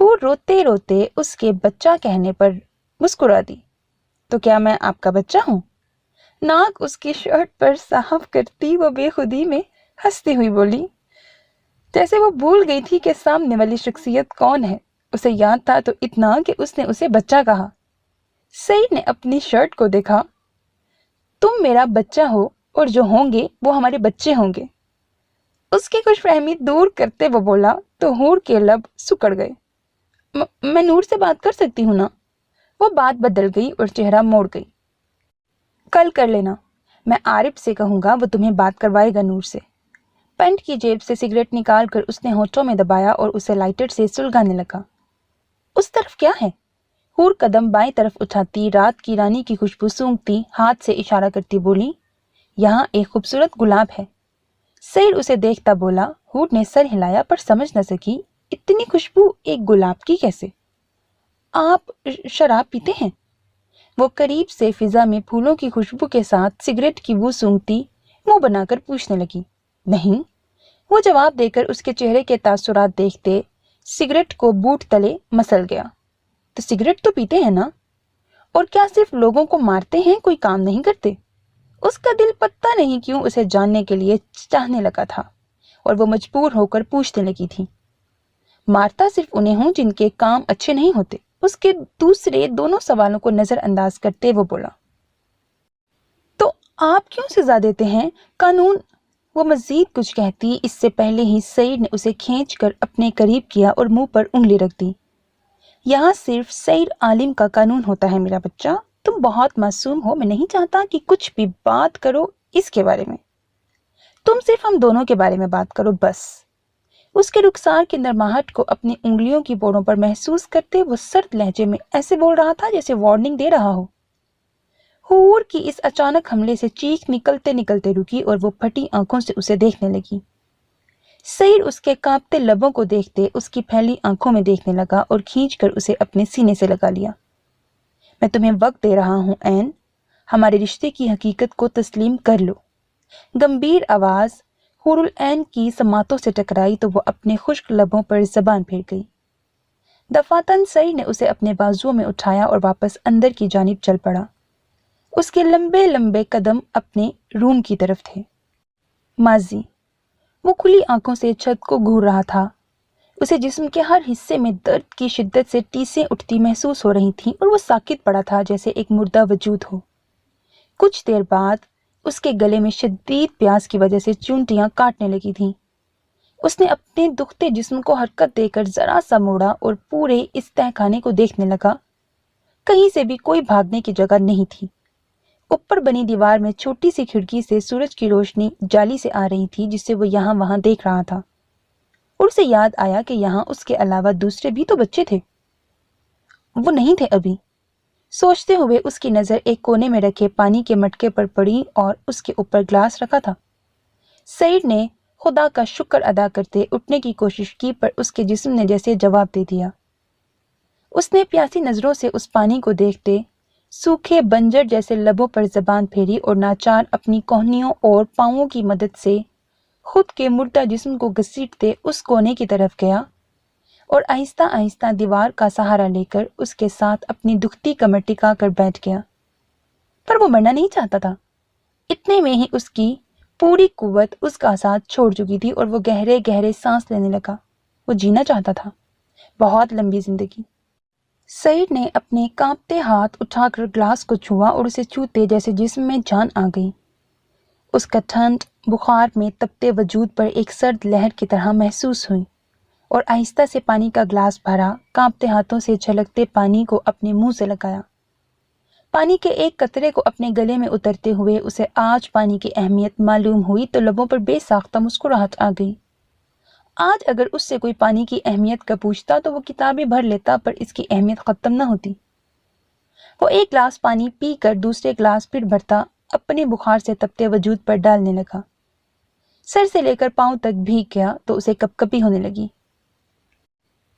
ہور روتے روتے اس کے بچہ کہنے پر مسکرا دی۔ تو کیا میں آپ کا بچہ ہوں؟ ناک اس کی شرٹ پر صاف کرتی وہ بے خودی میں ہنستی ہوئی بولی، جیسے وہ بھول گئی تھی کہ سامنے والی شخصیت کون ہے۔ اسے یاد تھا تو اتنا کہ اس نے اسے بچہ کہا۔ سعید نے اپنی شرٹ کو دیکھا۔ تم میرا بچہ ہو اور جو ہوں گے وہ ہمارے بچے ہوں گے۔ اس کی خوش فہمی دور کرتے وہ بولا تو ہور کے لب سکڑ گئے۔ میں نور سے بات کر سکتی ہوں نا؟ وہ بات بدل گئی اور چہرہ موڑ گئی۔ کل کر لینا، میں عارف سے کہوں گا، وہ تمہیں بات کروائے گا نور سے۔ پینٹ کی جیب سے سگریٹ نکال کر اس نے ہونٹوں میں دبایا اور اسے لائٹر سے سلگانے لگا۔ اس طرف کیا ہے؟ ہور قدم بائیں طرف اٹھاتی، رات کی رانی کی خوشبو سونگتی، ہاتھ سے اشارہ کرتی بولی، یہاں ایک خوبصورت گلاب ہے۔ سعید اسے دیکھتا بولا۔ ہور نے سر ہلایا پر سمجھ نہ سکی اتنی خوشبو ایک گلاب کی کیسے؟ آپ شراب پیتے ہیں؟ وہ قریب سے فضا میں پھولوں کی خوشبو کے ساتھ سگریٹ کی بو سونگتی منہ بنا کر پوچھنے لگی۔ نہیں۔ وہ جواب دے کر اس کے چہرے کے تاثرات دیکھتے سگریٹ کو بوٹ تلے مسل گیا۔ تو سگریٹ تو پیتے ہیں نا؟ اور کیا صرف لوگوں کو مارتے ہیں، کوئی کام نہیں کرتے؟ اس کا دل پتہ نہیں کیوں اسے جاننے کے لیے چاہنے لگا تھا اور وہ مجبور ہو کر پوچھنے لگی تھی۔ مارتا صرف انہیں ہوں جن کے کام اچھے نہیں ہوتے۔ اس کے دوسرے دونوں سوالوں کو نظر انداز کرتے وہ بولا، تو آپ کیوں سزا دیتے ہیں؟ قانون۔ وہ مزید کچھ کہتی اس سے پہلے ہی سعید نے اسے کھینچ کر اپنے قریب کیا اور منہ پر انگلی رکھ دی۔ یہاں صرف سعید عالم کا قانون ہوتا ہے میرا بچہ، تم بہت معصوم ہو، میں نہیں چاہتا کہ کچھ بھی بات کرو اس کے بارے میں، تم صرف ہم دونوں کے بارے میں بات کرو بس۔ اس کے رخسار کی نرماہٹ کو اپنی انگلیوں کی پوروں پر محسوس کرتے وہ سرد لہجے میں ایسے بول رہا تھا جیسے وارننگ دے رہا ہو۔ ہور کی اس اچانک حملے سے چیخ نکلتے نکلتے رکی اور وہ پھٹی آنکھوں سے اسے دیکھنے لگی۔ سعید اس کے کانپتے لبوں کو دیکھتے اس کی پھیلی آنکھوں میں دیکھنے لگا اور کھینچ کر اسے اپنے سینے سے لگا لیا۔ میں تمہیں وقت دے رہا ہوں عین، ہمارے رشتے کی حقیقت کو تسلیم کر لو۔ گمبھیر آواز حور العین کی سماعتوں سے ٹکرائی تو وہ اپنے خشک لبوں پر زبان پھیر گئی۔ دفعتاً سعید نے اسے اپنے بازوؤں میں اٹھایا اور واپس اندر کی جانب چل پڑا۔ اس کے لمبے لمبے قدم اپنے روم کی طرف تھے۔ ماضی۔ وہ کھلی آنکھوں سے چھت کو گھور رہا تھا۔ اسے جسم کے ہر حصے میں درد کی شدت سے ٹیسیں اٹھتی محسوس ہو رہی تھیں اور وہ ساکت پڑا تھا جیسے ایک مردہ وجود ہو۔ کچھ دیر بعد اس کے گلے میں شدید پیاس کی وجہ سے چونٹیاں کاٹنے لگی تھیں۔ اس نے اپنے دکھتے جسم کو حرکت دے کر ذرا سا موڑا اور پورے اس تہہ خانے کو دیکھنے لگا۔ کہیں سے بھی کوئی بھاگنے کی جگہ نہیں تھی۔ اوپر بنی دیوار میں چھوٹی سی کھڑکی سے سورج کی روشنی جالی سے آ رہی تھی جسے وہ یہاں وہاں دیکھ رہا تھا، اور اسے یاد آیا کہ یہاں اس کے علاوہ دوسرے بھی تو بچے تھے۔ وہ نہیں تھے ابھی۔ سوچتے ہوئے اس کی نظر ایک کونے میں رکھے پانی کے مٹکے پر پڑی اور اس کے اوپر گلاس رکھا تھا۔ سعید نے خدا کا شکر ادا کرتے اٹھنے کی کوشش کی پر اس کے جسم نے جیسے جواب دے دیا۔ اس نے پیاسی نظروں سے اس پانی کو دیکھتے سوکھے بنجر جیسے لبوں پر زبان پھیری اور ناچار اپنی کوہنیوں اور پاؤں کی مدد سے خود کے مردہ جسم کو گھسیٹتے اس کونے کی طرف گیا اور آہستہ آہستہ دیوار کا سہارا لے کر اس کے ساتھ اپنی دکھتی کمر ٹکا کر بیٹھ گیا۔ پر وہ مرنا نہیں چاہتا تھا۔ اتنے میں ہی اس کی پوری قوت اس کا ساتھ چھوڑ چکی تھی اور وہ گہرے گہرے سانس لینے لگا۔ وہ جینا چاہتا تھا، بہت لمبی زندگی۔ سعید نے اپنے کانپتے ہاتھ اٹھا کر گلاس کو چھوا اور اسے چھوتے جیسے جسم میں جان آ گئی۔ اس کا ٹھنڈ بخار میں تپتے وجود پر ایک سرد لہر کی طرح محسوس ہوئی اور آہستہ سے پانی کا گلاس بھرا، کانپتے ہاتھوں سے چھلکتے پانی کو اپنے منہ سے لگایا۔ پانی کے ایک قطرے کو اپنے گلے میں اترتے ہوئے اسے آج پانی کی اہمیت معلوم ہوئی تو لبوں پر بے ساختہ مسکراہٹ آ گئی۔ آج اگر اس سے کوئی پانی کی اہمیت کا پوچھتا تو وہ کتابیں بھر لیتا پر اس کی اہمیت ختم نہ ہوتی۔ وہ ایک گلاس پانی پی کر دوسرے گلاس پھر بھرتا، اپنے بخار سے تپتے وجود پر ڈالنے لگا۔ سر سے لے کر پاؤں تک بھیگ گیا تو اسے کپکپی ہونے لگی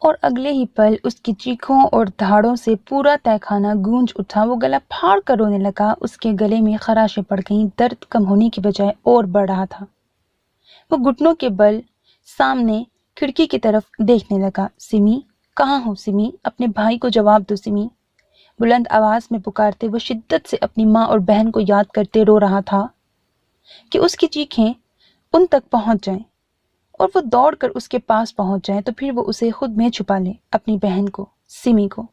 اور اگلے ہی پل اس کی چیخوں اور دھاڑوں سے پورا تہہ خانہ گونج اٹھا۔ وہ گلا پھاڑ کر رونے لگا۔ اس کے گلے میں خراشیں پڑ گئیں، درد کم ہونے کی بجائے اور بڑھ رہا تھا۔ وہ گھٹنوں کے بل سامنے کھڑکی کی طرف دیکھنے لگا۔ سمی، کہاں ہو سمی؟ اپنے بھائی کو جواب دو سمی، بلند آواز میں پکارتے وہ شدت سے اپنی ماں اور بہن کو یاد کرتے رو رہا تھا کہ اس کی چیخیں ان تک پہنچ جائیں اور وہ دوڑ کر اس کے پاس پہنچ جائیں تو پھر وہ اسے خود میں چھپا لے، اپنی بہن کو، سمی کو۔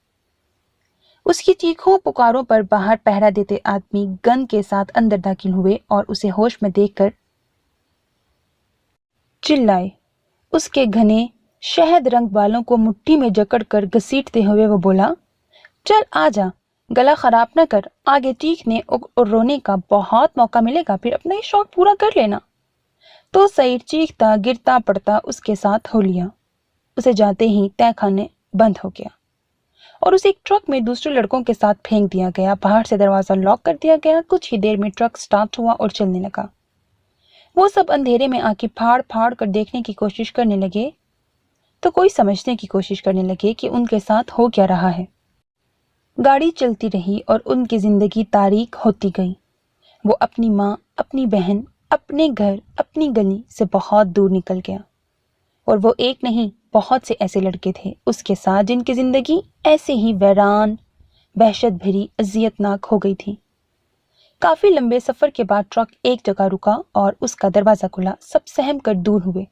اس کی چیخوں پکاروں پر باہر پہرا دیتے آدمی گن کے ساتھ اندر داخل ہوئے اور اسے ہوش میں دیکھ کر چلائے۔ اس کے گھنے شہد رنگ بالوں کو مٹھی میں جکڑ کر گھسیٹتے ہوئے وہ بولا، چل آ جا، گلا خراب نہ کر، آگے چیخنے اور رونے کا بہت موقع ملے گا، پھر اپنا یہ شوق پورا کر لینا۔ تو سعید چیختا گرتا پڑتا اس کے ساتھ ہو لیا۔ اسے جاتے ہی تہہ خانے بند ہو گیا اور اسے ایک ٹرک میں دوسرے لڑکوں کے ساتھ پھینک دیا گیا۔ باہر سے دروازہ لاک کر دیا گیا۔ کچھ ہی دیر میں ٹرک سٹارٹ ہوا اور چلنے لگا۔ وہ سب اندھیرے میں آنکھیں پھاڑ پھاڑ کر دیکھنے کی کوشش کرنے لگے تو کوئی سمجھنے کی کوشش کرنے لگے کہ ان کے ساتھ ہو کیا رہا ہے۔ گاڑی چلتی رہی اور ان کی زندگی تاریک ہوتی گئی۔ وہ اپنی ماں، اپنی بہن، اپنے گھر، اپنی گلی سے بہت دور نکل گیا، اور وہ ایک نہیں بہت سے ایسے لڑکے تھے اس کے ساتھ جن کی زندگی ایسے ہی ویران، وحشت بھری، اذیت ناک ہو گئی تھی۔ کافی لمبے سفر کے بعد ٹرک ایک جگہ رکا اور اس کا دروازہ کھلا۔ سب سہم کر دور ہوئے۔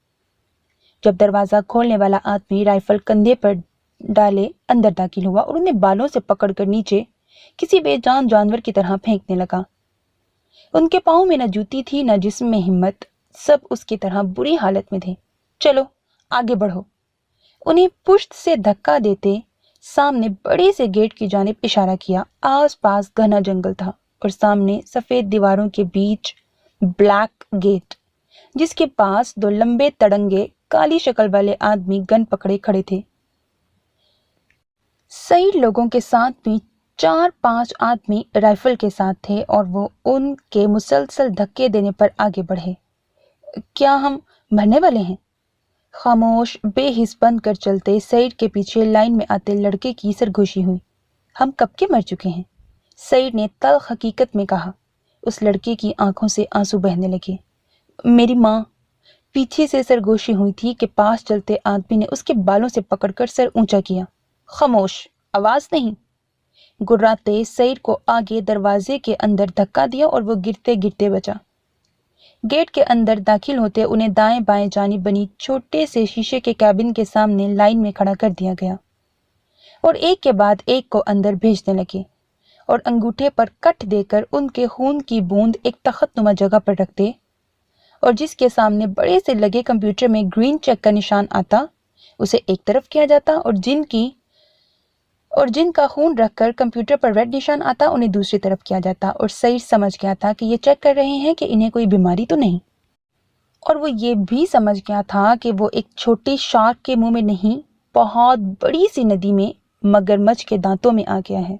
جب دروازہ کھولنے والا آدمی رائفل کندھے پر ڈالے اندر داخل ہوا اور انہیں بالوں سے پکڑ کر نیچے کسی بے جان جانور کی طرح پھینکنے لگا۔ ان کے پاؤں میں نہ جوتی تھی نہ جسم میں ہمت، سب اس کی طرح بری حالت میں تھے۔ چلو آگے بڑھو، انہیں پشت سے دھکا دیتے سامنے بڑے سے گیٹ کی جانب اشارہ کیا۔ آس پاس گھنا جنگل تھا اور سامنے سفید دیواروں کے بیچ بلیک گیٹ، جس کے پاس دو لمبے تڑنگے کالی شکل والے آدمی گن پکڑے کھڑے تھے۔ سعید لوگوں کے ساتھ بھی 4-5 آدمی رائفل کے ساتھ تھے اور وہ ان کے مسلسل دھکے دینے پر آگے بڑھے۔ کیا ہم مرنے والے ہیں؟ خاموش بے حس بن کر چلتے سعید کے پیچھے لائن میں آتے لڑکے کی سرگوشی ہوئی۔ ہم کب کے مر چکے ہیں، سعید نے تلخ حقیقت میں کہا۔ اس لڑکے کی آنکھوں سے آنسو بہنے لگے۔ میری ماں، پیچھے سے سرگوشی ہوئی تھی کہ پاس چلتے آدمی نے اس کے بالوں سے پکڑ کر سر اونچا کیا۔ خاموش، آواز نہیں۔ گراتے سعید کو آگے دروازے کے اندر دھکا دیا اور وہ گرتے گرتے بچا۔ گیٹ کے اندر داخل ہوتے انہیں دائیں بائیں جانب بنی چھوٹے سے شیشے کے کیبن کے سامنے لائن میں کھڑا کر دیا گیا اور ایک کے بعد ایک کو اندر بھیجنے لگے اور انگوٹھے پر کٹ دے کر ان کے خون کی بوند ایک تخت نما جگہ پر رکھتے اور جس کے سامنے بڑے سے لگے کمپیوٹر میں گرین چیک کا نشان آتا اسے ایک طرف کیا جاتا اور جن کا خون رکھ کر کمپیوٹر پر ریڈ نشان آتا انہیں دوسری طرف کیا جاتا، اور سعید سمجھ گیا تھا کہ یہ چیک کر رہے ہیں کہ انہیں کوئی بیماری تو نہیں، اور وہ یہ بھی سمجھ گیا تھا کہ وہ ایک چھوٹی شارک کے منہ میں نہیں، بہت بڑی سی ندی میں مگرمچھ کے دانتوں میں آ گیا ہے۔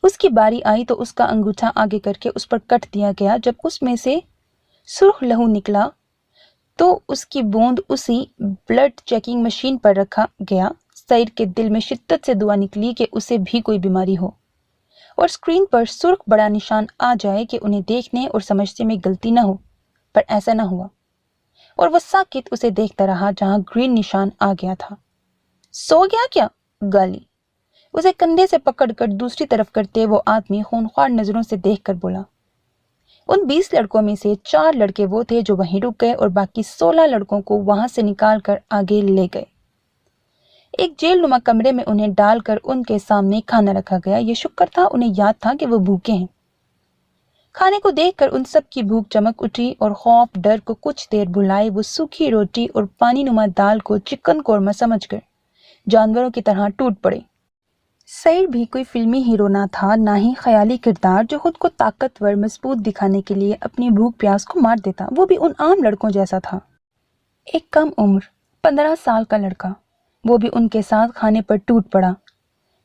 اس کی باری آئی تو اس کا انگوٹھا آگے کر کے اس پر کٹ دیا گیا۔ جب اس میں سے سرخ لہو نکلا تو اس کی بوند اسی بلڈ چیکنگ مشین پر رکھا گیا۔ سعید کے دل میں شدت سے دعا نکلی کہ اسے بھی کوئی بیماری ہو اور اسکرین پر سرخ بڑا نشان آ جائے کہ انہیں دیکھنے اور سمجھنے میں غلطی نہ ہو، پر ایسا نہ ہوا اور وہ ساکت اسے دیکھتا رہا جہاں گرین نشان آ گیا تھا۔ سو گیا کیا؟ گالی اسے کندھے سے پکڑ کر دوسری طرف کرتے وہ آدمی خونخوار نظروں سے دیکھ کر بولا۔ ان 20 لڑکوں میں سے 4 لڑکے وہ تھے جو وہیں رک گئے اور باقی 16 لڑکوں کو وہاں سے نکال کر آگے لے گئے۔ ایک جیل نما کمرے میں انہیں ڈال کر ان کے سامنے کھانا رکھا گیا۔ یہ شکر تھا انہیں یاد تھا کہ وہ بھوکے ہیں۔ کھانے کو دیکھ کر ان سب کی بھوک چمک اٹھی اور خوف ڈر کو کچھ دیر بھلائے وہ سوکھی روٹی اور پانی نما دال کو چکن قورمہ سمجھ کر جانوروں کی طرح ٹوٹ پڑے۔ سعید بھی کوئی فلمی ہیرو نہ تھا، نہ ہی خیالی کردار جو خود کو طاقتور مضبوط دکھانے کے لیے اپنی بھوک پیاس کو مار دیتا۔ وہ بھی ان عام لڑکوں جیسا تھا، ایک کم عمر 15 سال کا لڑکا۔ وہ بھی ان کے ساتھ کھانے پر ٹوٹ پڑا۔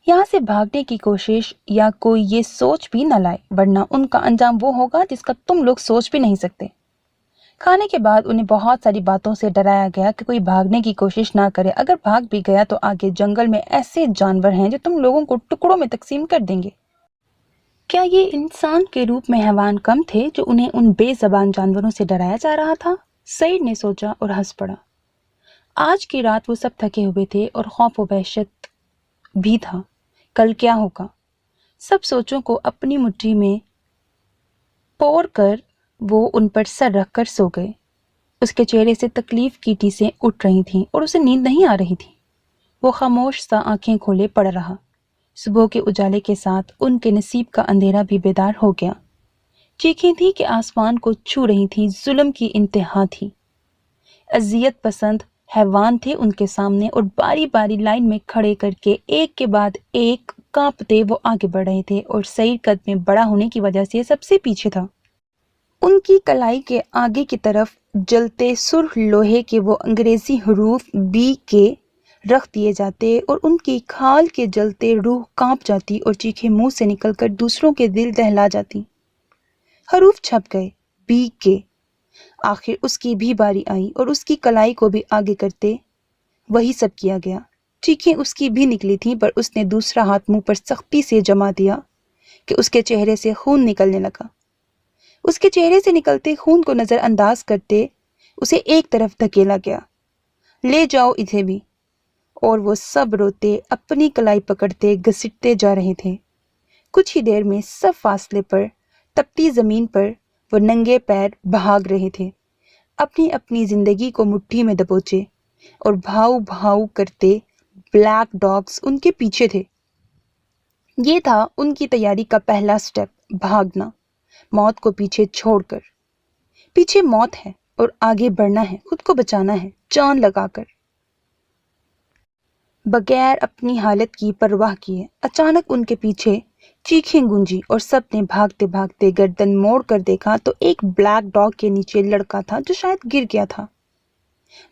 یہاں سے بھاگنے کی کوشش یا کوئی یہ سوچ بھی نہ لائے، ورنہ ان کا انجام وہ ہوگا جس کا تم لوگ سوچ بھی نہیں سکتے۔ کھانے کے بعد انہیں بہت ساری باتوں سے ڈرایا گیا کہ کوئی بھاگنے کی کوشش نہ کرے، اگر بھاگ بھی گیا تو آگے جنگل میں ایسے جانور ہیں جو تم لوگوں کو ٹکڑوں میں تقسیم کر دیں گے۔ کیا یہ انسان کے روپ میں حیوان کم تھے جو انہیں ان بے زبان جانوروں سے ڈرایا جا رہا تھا؟ سعید نے سوچا اور ہنس پڑا۔ آج کی رات وہ سب تھکے ہوئے تھے اور خوف و وحشت بھی تھا۔ کل کیا ہوگا؟ سب سوچوں کو اپنی مٹھی میں پور کر وہ ان پر سر رکھ کر سو گئے۔ اس کے چہرے سے تکلیف کی ٹیسیں اٹھ رہی تھیں اور اسے نیند نہیں آ رہی تھی۔ وہ خاموش سا آنکھیں کھولے پڑ رہا۔ صبح کے اجالے کے ساتھ ان کے نصیب کا اندھیرا بھی بیدار ہو گیا۔ چیخیں تھی کہ آسمان کو چھو رہی تھی، ظلم کی انتہا تھی۔ اذیت پسند حیوان تھے ان کے سامنے اور باری باری لائن میں کھڑے کر کے ایک کے بعد ایک کانپتے وہ آگے بڑھ رہے تھے، اور سعید قد میں بڑا ہونے کی وجہ سے سب سے پیچھے تھا۔ ان کی کلائی کے آگے کی طرف جلتے سرخ لوہے کے وہ انگریزی حروف بی کے رکھ دیے جاتے اور ان کی کھال کے جلتے روح کانپ جاتی اور چیخیں منہ سے نکل کر دوسروں کے دل دہلا جاتی۔ حروف چھپ گئے، بی کے۔ آخر اس کی بھی باری آئی اور اس کی کلائی کو بھی آگے کرتے وہی سب کیا گیا۔ چیخیں اس کی بھی نکلی تھیں، پر اس نے دوسرا ہاتھ منہ پر سختی سے جما دیا کہ اس کے چہرے سے خون نکلنے لگا۔ اس کے چہرے سے نکلتے خون کو نظر انداز کرتے اسے ایک طرف دھکیلا گیا۔ لے جاؤ اسے بھی۔ اور وہ سب روتے اپنی کلائی پکڑتے گھسیٹتے جا رہے تھے۔ کچھ ہی دیر میں سب فاصلے پر تپتی زمین پر وہ ننگے پیر بھاگ رہے تھے، اپنی اپنی زندگی کو مٹھی میں دبوچے، اور بھاؤ بھاؤ کرتے بلیک ڈاگز ان کے پیچھے تھے۔ یہ تھا ان کی تیاری کا پہلا سٹیپ، بھاگنا، موت کو پیچھے چھوڑ کر۔ پیچھے موت ہے اور آگے بڑھنا ہے، خود کو بچانا ہے، جان لگا کر، بغیر اپنی حالت کی پرواہ کیے۔ اچانک ان کے پیچھے چیخیں گونجی اور سب نے بھاگتے بھاگتے گردن موڑ کر دیکھا تو ایک بلیک ڈاگ کے نیچے لڑکا تھا جو شاید گر گیا تھا،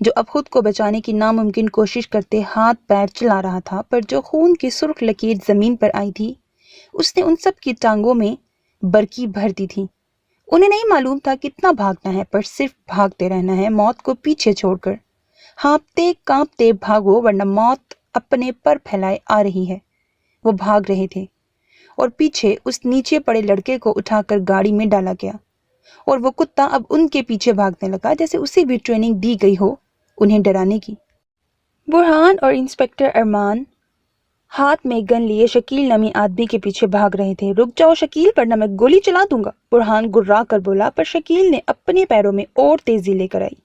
جو اب خود کو بچانے کی ناممکن کوشش کرتے ہاتھ پیر چلا رہا تھا، پر جو خون کی سرخ لکیر زمین پر آئی تھی اس نے ان سب کی ٹانگوں میں برکی بھر دی تھی۔ انہیں نہیں معلوم تھا کتنا بھاگنا ہے، پر صرف بھاگتے رہنا ہے، موت کو پیچھے چھوڑ کر۔ ہانپتے کانپتے بھاگو، ورنہ موت اپنے پر پھیلائے آ رہی ہے۔ وہ بھاگ رہے تھے اور پیچھے اس نیچے پڑے لڑکے کو اٹھا کر گاڑی میں ڈالا گیا، اور وہ کتا اب ان کے پیچھے بھاگنے لگا جیسے اسے بھی ٹریننگ دی گئی ہو انہیں ڈرانے کی۔ برہان اور انسپکٹر ارمان ہاتھ میں گن لیے شکیل نامی آدمی کے پیچھے بھاگ رہے تھے۔ رک جاؤ شکیل، ورنہ میں گولی چلا دوں گا، برہان گرا کر بولا، پر شکیل نے اپنے پیروں میں اور تیزی لے کر آئی۔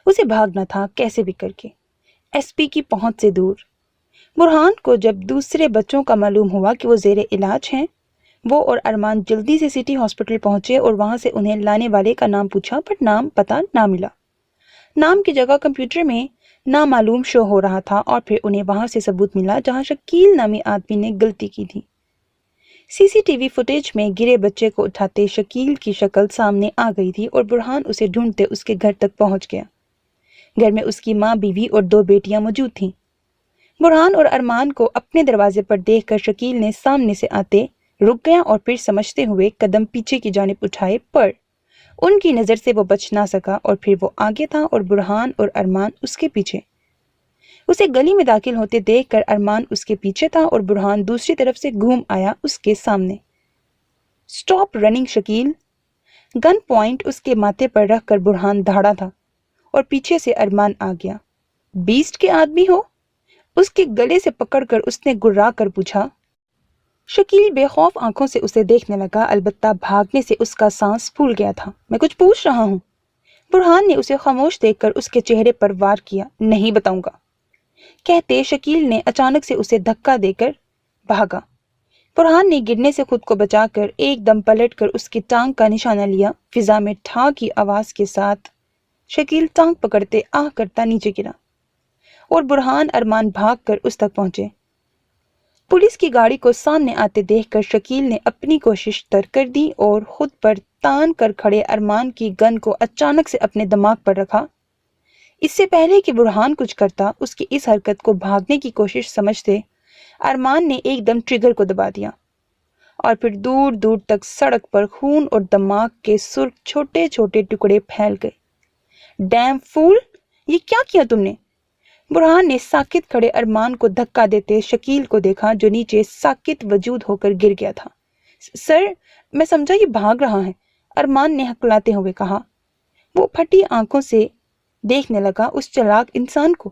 اسے بھاگنا تھا کیسے بھی کر کے، ایس پی کی پہنچ سے دور۔ برہان کو جب دوسرے بچوں کا معلوم ہوا کہ وہ زیر علاج ہیں، وہ اور ارمان جلدی سے سٹی ہاسپٹل پہنچے اور وہاں سے انہیں لانے والے کا نام پوچھا، پر نام پتہ نہ ملا۔ نام کی جگہ کمپیوٹر میں نامعلوم شو ہو رہا تھا، اور پھر انہیں وہاں سے ثبوت ملا جہاں شکیل نامی آدمی نے غلطی کی تھی۔ سی سی ٹی وی فوٹیج میں گرے بچے کو اٹھاتے شکیل کی شکل سامنے آ گئی تھی، اور برہان اسے ڈھونڈتے اس کے گھر تک پہنچ گیا۔ گھر میں اس کی ماں، بیوی اور 2 بیٹیاں موجود تھیں۔ برہان اور ارمان کو اپنے دروازے پر دیکھ کر شکیل نے سامنے سے آتے رک گیا اور پھر سمجھتے ہوئے قدم پیچھے کی جانب اٹھائے، پر ان کی نظر سے وہ بچ نہ سکا، اور پھر وہ آگے تھا اور برہان اور ارمان اس کے پیچھے۔ اسے گلی میں داخل ہوتے دیکھ کر ارمان اس کے پیچھے تھا اور برہان دوسری طرف سے گھوم آیا اس کے سامنے۔ Stop running Shakeel! Gun point اس کے ماتھے پر رکھ کر برہان دھاڑا تھا، اور پیچھے سے ارمان آ گیا۔ بیسٹ کے آدمی ہو؟ اس کے گلے سے پکڑ کر اس نے گرا کر پوچھا۔ شکیل بے خوف آنکھوں سے اسے دیکھنے لگا، البتہ بھاگنے سے اس کا سانس پھول گیا تھا۔ میں کچھ پوچھ رہا ہوں۔ برہان نے اسے خاموش دیکھ کر اس کے چہرے پر وار کیا۔ نہیں بتاؤں گا، کہتے شکیل نے اچانک سے اسے دھکا دے کر بھاگا۔ برہان نے گرنے سے خود کو بچا کر ایک دم پلٹ کر اس کی ٹانگ کا نشانہ لیا۔ فضا میں ٹھا کی آواز کے ساتھ شکیل ٹانگ پکڑتے آہ کرتا نیچے گرا، اور برہان ارمان بھاگ کر اس تک پہنچے۔ پولیس کی گاڑی کو سامنے آتے دیکھ کر شکیل نے اپنی کوشش ترک کر دی اور خود پر تان کر کھڑے ارمان کی گن کو اچانک سے اپنے دماغ پر رکھا۔ اس سے پہلے کہ برہان کچھ کرتا، اس کی اس حرکت کو بھاگنے کی کوشش سمجھتے ارمان نے ایک دم ٹریگر کو دبا دیا، اور پھر دور دور تک سڑک پر خون اور دماغ کے سرخ چھوٹے چھوٹے ٹکڑے پھیل گئے۔ ڈیم فول! یہ کیا کیا تم نے؟ برہان نے ساکت کھڑے ارمان کو دھکا دیتے شکیل کو دیکھا، جو نیچے ساکت وجود ہو کر گر گیا تھا۔ سر، میں سمجھا یہ بھاگ رہا ہے، ارمان نے ہکلاتے ہوئے کہا۔ وہ پھٹی آنکھوں سے دیکھنے لگا اس چلاک انسان کو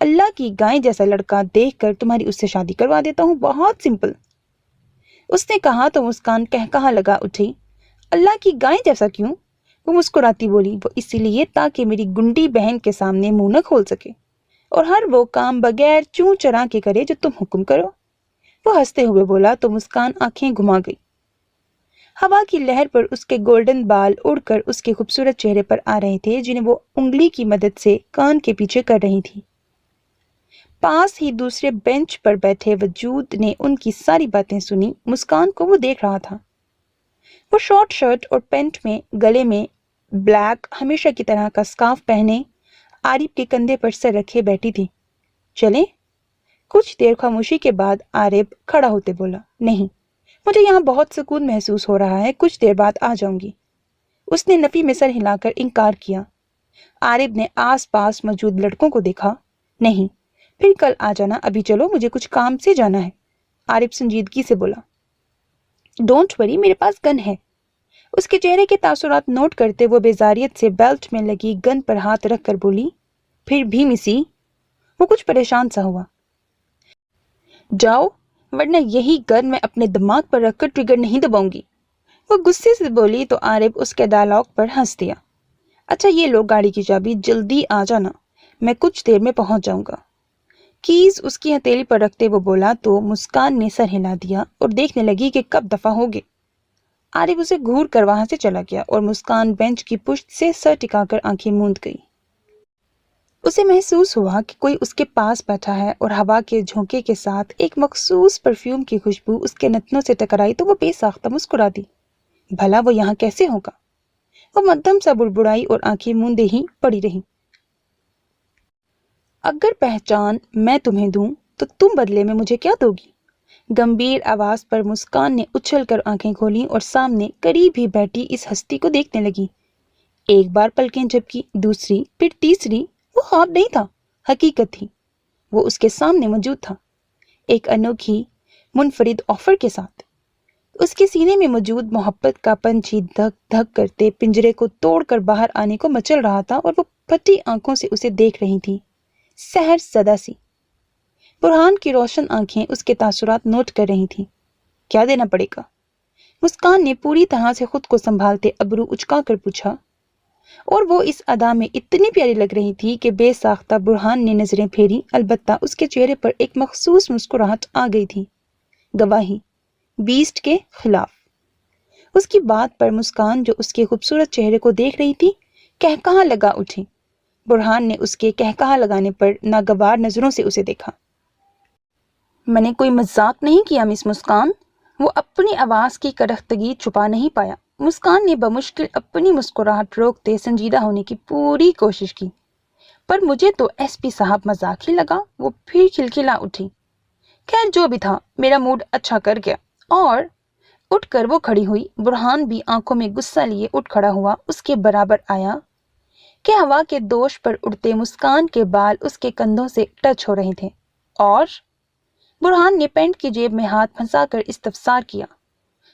اللہ کی گائے جیسا لڑکا دیکھ کر تمہاری اس سے شادی کروا دیتا ہوں، بہت سمپل۔ اس نے کہا تو مسکان کہا لگا اٹھی۔ اللہ کی گائے جیسا کیوں؟ وہ مسکراتی بولی، وہ اسی لیے تاکہ میری گنڈی بہن کے سامنے منہ نہ کھول سکے اور ہر وہ کام بغیر چوں چرا کے کرے جو تم حکم کرو۔ وہ ہنستے ہوئے بولا تو مسکان آنکھیں گھما گئی۔ ہوا کی لہر پر اس کے گولڈن بال اڑ کر اس کے خوبصورت چہرے پر آ رہے تھے، جنہیں وہ انگلی کی مدد سے کان کے پیچھے کر رہی تھی۔ پاس ہی دوسرے بینچ پر بیٹھے وجود نے ان کی ساری باتیں سنی۔ مسکان کو وہ دیکھ رہا تھا۔ وہ شارٹ شرٹ اور پینٹ میں، گلے میں بلیک ہمیشہ کی طرح کا سکارف پہنے، عارف کے کندھے پر سر رکھے بیٹھی تھی۔ چلیں؟ کچھ دیر خاموشی کے بعد عارف کھڑا ہوتے بولا، نہیں، مجھے یہاں بہت سکون محسوس ہو رہا ہے، کچھ دیر بعد آ جاؤں گی۔ اس نے نفی میں سر ہلا کر انکار کیا۔ عارف نے آس پاس موجود لڑکوں کو دیکھا، نہیں، پھر کل آ جانا، ابھی چلو، مجھے کچھ کام سے جانا ہے۔ عارف سنجیدگی سے بولا، ڈونٹ وری، میرے پاس گن ہے۔ اس کے چہرے کے تاثرات نوٹ کرتے وہ بیزاریت سے بیلٹ میں لگی گن پر ہاتھ رکھ کر بولی، پھر بھی مسی؟ وہ کچھ پریشان سا ہوا۔ جاؤ، ورنہ یہی گن میں اپنے دماغ پر رکھ کر ٹریگر نہیں دباؤں گی۔ وہ غصے سے بولی تو عارف اس کے ڈائلاگ پر ہنس دیا۔ اچھا یہ لو گاڑی کی چابی، جلدی آ جانا، میں کچھ دیر میں پہنچ جاؤں گا۔ کیز اس کی ہتھیلی پر رکھتے وہ بولا تو مسکان نے سر ہلا دیا اور دیکھنے لگی کہ کب دفع ہوگے۔ عارف اسے گھور کر وہاں سے چلا گیا اور مسکان بینچ کی پشت سے سر ٹکا کر آنکھیں موند گئی۔ اسے محسوس ہوا کہ کوئی اس کے پاس بیٹھا ہے اور ہوا کے جھونکے کے ساتھ ایک مخصوص پرفیوم کی خوشبو اس کے نتنوں سے ٹکرائی تو وہ بے ساختہ مسکرا دی۔ بھلا وہ یہاں کیسے ہوگا؟ وہ مدھم سا بڑبڑائی اور آنکھیں موندے ہی پڑی رہی۔ اگر پہچان میں تمہیں دوں تو تم بدلے میں مجھے کیا دو گی؟ گمبھیر آواز پر مسکان نے اچھل کر آنکھیں کھولیں اور سامنے قریب ہی بیٹھی اس ہستی کو دیکھنے لگی۔ ایک بار پلکیں جھپکی، دوسری، پھر تیسری۔ وہ خواب نہیں تھا، حقیقت تھی۔ وہ اس کے سامنے موجود تھا، ایک انوکھی منفرد آفر کے ساتھ۔ اس کے سینے میں موجود محبت کا پنچھی دھک دھک کرتے پنجرے کو توڑ کر باہر آنے کو مچل رہا تھا اور وہ پھٹی آنکھوں سے اسے دیکھ رہی تھی، سحر زدہ سی۔ برہان کی روشن آنکھیں اس کے تاثرات نوٹ کر رہی تھیں۔ کیا دینا پڑے گا؟ مسکان نے پوری طرح سے خود کو سنبھالتے ابرو اچکا کر پوچھا، اور وہ اس ادا میں اتنی پیاری لگ رہی تھی کہ بے ساختہ برہان نے نظریں پھیری، البتہ اس کے چہرے پر ایک مخصوص مسکراہٹ آ گئی تھی، گواہی، بیسٹ کے خلاف۔ اس کی بات پر مسکان جو اس کے خوبصورت چہرے کو دیکھ رہی تھی، کہکہا لگا اٹھی۔ برہان نے اس کے کہکہا لگانے پر ناگوار نظروں سے اسے دیکھا۔ میں نے کوئی مذاق نہیں کیا مس مسکان۔ وہ اپنی آواز کی کرختگی چھپا نہیں پایا۔ مسکان نے بمشکل اپنی مسکراہٹ روکتے سنجیدہ ہونے کی پوری کوشش کی، پر مجھے تو ایس پی صاحب مذاق ہی لگا۔ وہ پھر کھلکھلا اٹھی۔ خیر جو بھی تھا، میرا موڈ اچھا کر گیا۔ اور اٹھ کر وہ کھڑی ہوئی۔ برہان بھی آنکھوں میں غصہ لیے اٹھ کھڑا ہوا، اس کے برابر آیا کہ ہوا کے دوش پر اڑتے مسکان کے بال اس کے کندھوں سے ٹچ ہو رہے تھے۔ اور برہان نے پینٹ کی جیب میں ہاتھ پھنسا کر استفسار کیا،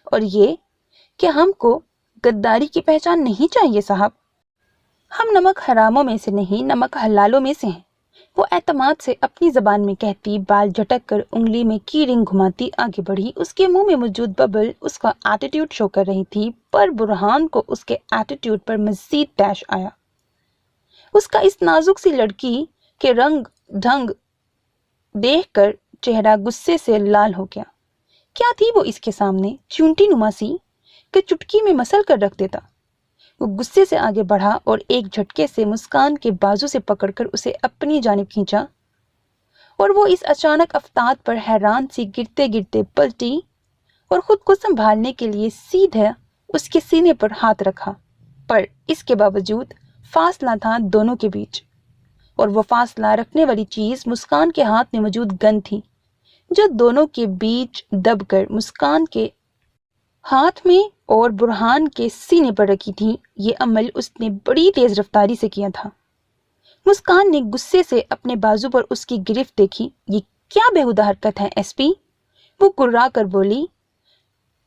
اور یہ کہ ہم کو غداری کی پہچان نہیں چاہیے صاحب؟ ہم نمک حراموں میں سے نہیں، نمک حلالوں میں سے ہیں۔ وہ اعتماد سے اپنی زبان میں کہتی، بال جھٹک کر انگلی میں کی رنگ گھماتی آگے بڑھی۔ اس کے منہ میں موجود ببل اس کا ایٹیٹیوڈ شو کر رہی تھی، پر برہان کو اس کے ایٹیٹیوڈ پر مزید ٹیش آیا۔ اس کا اس نازک سی لڑکی کے رنگ ڈھنگ دیکھ کر چہرہ غصے سے لال ہو گیا۔ کیا تھی وہ اس کے سامنے؟ چونٹی نما سی کہ چٹکی میں مسل کر رکھ دیتا۔ وہ غصے سے آگے بڑھا اور ایک جھٹکے سے مسکان کے بازو سے پکڑ کر اسے اپنی جانب کھینچا، اور وہ اس اچانک افتاد پر حیران سی گرتے گرتے پلٹی اور خود کو سنبھالنے کے لیے سیدھا اس کے سینے پر ہاتھ رکھا۔ پر اس کے باوجود فاصلہ تھا دونوں کے بیچ، اور وہ فاصلہ رکھنے والی چیز مسکان کے ہاتھ میں موجود گن تھی، جو دونوں کے بیچ دب کر مسکان کے ہاتھ میں اور برہان کے سینے پر رکھی تھی۔ یہ عمل اس نے بڑی تیز رفتاری سے کیا تھا۔ مسکان نے غصے سے اپنے بازو پر اس کی گرفت دیکھی۔ یہ کیا بےہودہ حرکت ہے ایس پی؟ وہ کرا کر بولی،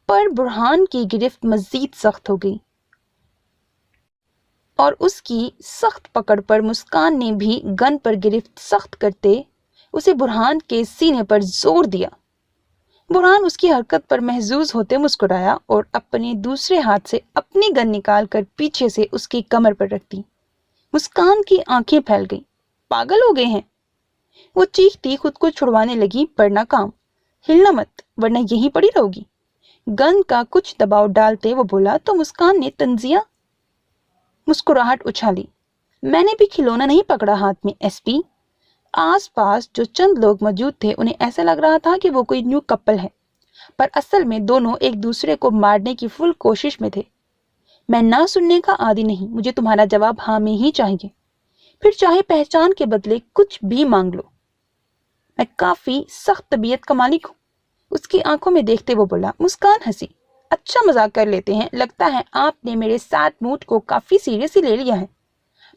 پر برہان کی گرفت مزید سخت ہو گئی۔ اور اس کی سخت پکڑ پر مسکان نے بھی گن پر گرفت سخت کرتے اسے برہان کے سینے پر زور دیا۔ برہان اس کی حرکت پر محظوظ ہوتے مسکرایا اور اپنے دوسرے ہاتھ سے اپنی گن نکال کر پیچھے سے اس کی کمر پر رکھ دی۔ مسکان کی آنکھیں پھیل گئیں۔ پاگل ہو گئے ہیں؟ وہ چیختی خود کو چھڑوانے لگی، پر ناکام۔ ہلنا مت ورنہ یہیں پڑی رہو گی۔ گن کا کچھ دباؤ ڈالتے وہ بولا تو مسکان نے تنزیہ مسکراہٹ اچھالی۔ میں نے بھی کھلونا نہیں پکڑا ہاتھ میں ایس پی۔ آس پاس جو چند لوگ موجود تھے انہیں ایسا لگ رہا تھا کہ وہ کوئی نیو کپل ہے، پر اصل میں دونوں ایک دوسرے کو مارنے کی فل کوشش میں تھے۔ میں نہ سننے کا عادی نہیں، مجھے تمہارا جواب ہاں میں ہی چاہیے، پھر چاہے پہچان کے بدلے کچھ بھی مانگ لو۔ میں کافی سخت طبیعت کا مالک ہوں، اس کی آنکھوں میں دیکھتے وہ بولا۔ مسکان ہنسی۔ اچھا مذاق کر لیتے ہیں، لگتا ہے آپ نے میرے سیڈ موڈ کو کافی سیریسلی لے لیا ہے،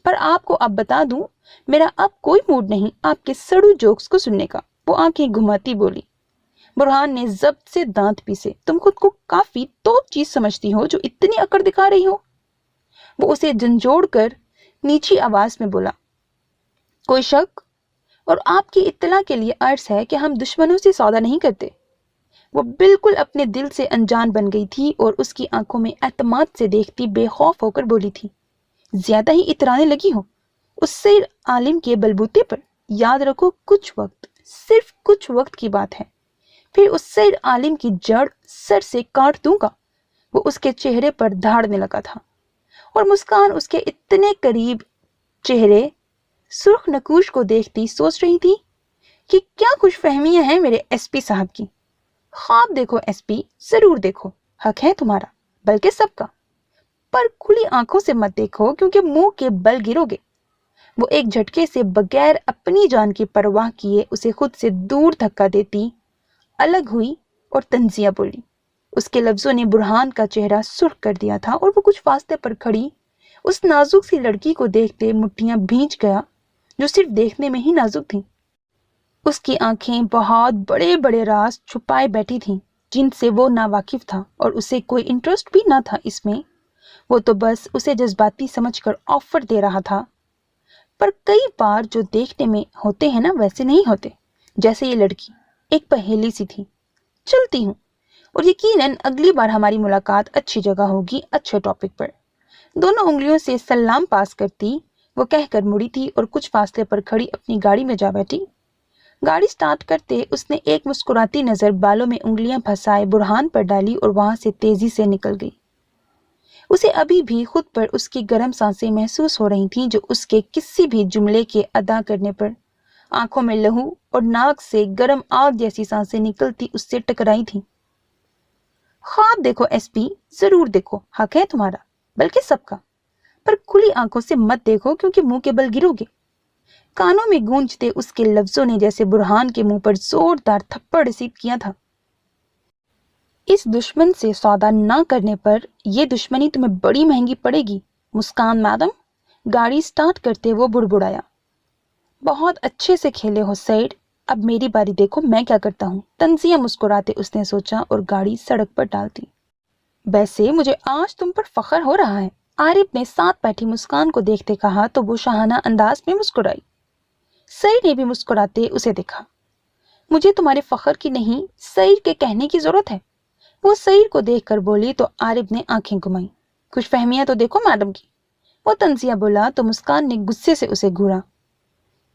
پر آپ کو اب بتا دوں میرا اب کوئی موڈ نہیں آپ کے سڑو جوکس کو سننے کا، وہ آنکھیں گھماتی بولی۔ برہان نے ضبط سے دانت پیسے۔ تم خود کو کافی توپ چیز سمجھتی ہو جو اتنی اکڑ دکھا رہی ہو؟ وہ اسے جھنجھوڑ کر نیچی آواز میں بولا۔ کوئی شک؟ اور آپ کی اطلاع کے لیے عرض ہے کہ ہم دشمنوں سے سودا نہیں کرتے۔ وہ بالکل اپنے دل سے انجان بن گئی تھی اور اس کی آنکھوں میں اعتماد سے دیکھتی بے خوف ہو کر بولی تھی، زیادہ ہی اترانے لگی ہو اس سیر عالم کے بلبوتے پر۔ یاد رکھو کچھ وقت، صرف کچھ وقت کی بات ہے، پھر اس سیر عالم کی جڑ سر سے کاٹ دوں گا۔ وہ اس کے چہرے پر دھاڑنے لگا تھا اور مسکان اس کے اتنے قریب چہرے سرخ نقوش کو دیکھتی سوچ رہی تھی کہ کیا خوش فہمیاں ہیں میرے ایس پی صاحب کی۔ خواب دیکھو ایس پی، ضرور دیکھو، حق ہے تمہارا بلکہ سب کا، پر کھلی آنکھوں سے مت دیکھو کیونکہ منہ کے بل گرو گے۔ وہ ایک جھٹکے سے بغیر اپنی جان کی پرواہ کیے اسے خود سے دور دھکا دیتی الگ ہوئی اور تنزیہ بولی۔ اس کے لفظوں نے برہان کا چہرہ سرخ کر دیا تھا اور وہ کچھ فاصلے پر کھڑی اس نازک سی لڑکی کو دیکھتے مٹھیاں بھینچ گیا جو صرف دیکھنے میں ہی نازک تھی۔ اس کی آنکھیں بہت بڑے بڑے راز چھپائے بیٹھی تھیں جن سے وہ ناواقف تھا اور اسے کوئی انٹرسٹ بھی نہ تھا اس میں۔ وہ تو بس اسے جذباتی سمجھ کر آفر دے رہا تھا، پر کئی بار جو دیکھنے میں ہوتے ہیں نا ویسے نہیں ہوتے، جیسے یہ لڑکی ایک پہیلی سی تھی۔ چلتی ہوں اور یقیناً اگلی بار ہماری ملاقات اچھی جگہ ہوگی، اچھے ٹاپک پر۔ دونوں انگلیوں سے سلام پاس کرتی وہ کہہ کر مڑی تھی اور کچھ فاصلے پر کھڑی اپنی گاڑی میں جا بیٹھی۔ گاڑی سٹارٹ کرتے اس نے ایک مسکراتی نظر بالوں میں انگلیاں پھنسائے برہان پر ڈالی اور وہاں سے تیزی سے نکل گئی۔ اسے ابھی بھی خود پر اس کی گرم سانسیں محسوس ہو رہی تھیں جو اس کے کسی بھی جملے کے ادا کرنے پر آنکھوں میں لہو اور ناک سے گرم آگ جیسی سانسیں نکلتی اس سے ٹکرائی تھیں۔ خواب دیکھو ایس پی، ضرور دیکھو، حق ہے تمہارا بلکہ سب کا، پر کھلی آنکھوں سے مت دیکھو کیونکہ منہ کے بل گرو گے۔ کانوں میں گونجتے اس کے لفظوں نے جیسے برہان کے منہ پر زوردار تھپڑ رسید کیا تھا۔ اس دشمن سے سودا نہ کرنے پر یہ دشمنی تمہیں بڑی مہنگی پڑے گی مسکان میڈم۔ گاڑی سٹارٹ کرتے وہ بڑبڑایا۔ بہت اچھے سے کھیلے ہو سیڈ، اب میری باری دیکھو میں کیا کرتا ہوں۔ تنزیہ مسکراتے اس نے سوچا اور گاڑی سڑک پر ڈال دی۔ ویسے مجھے آج تم پر فخر ہو رہا ہے، عارف نے ساتھ بیٹھی مسکان کو دیکھتے کہا تو وہ شاہانہ انداز میں مسکرائی۔ سعید نے بھی مسکراتے اسے دیکھا۔ مجھے تمہارے فخر کی نہیں، سعید کے کہنے کی ضرورت ہے، وہ سعید کو دیکھ کر بولی تو عارف نے آنکھیں گھمائیں۔ خوش فہمیاں تو دیکھو میڈم کی، وہ تنزیہ بولا تو مسکان نے غصے سے اسے گھورا۔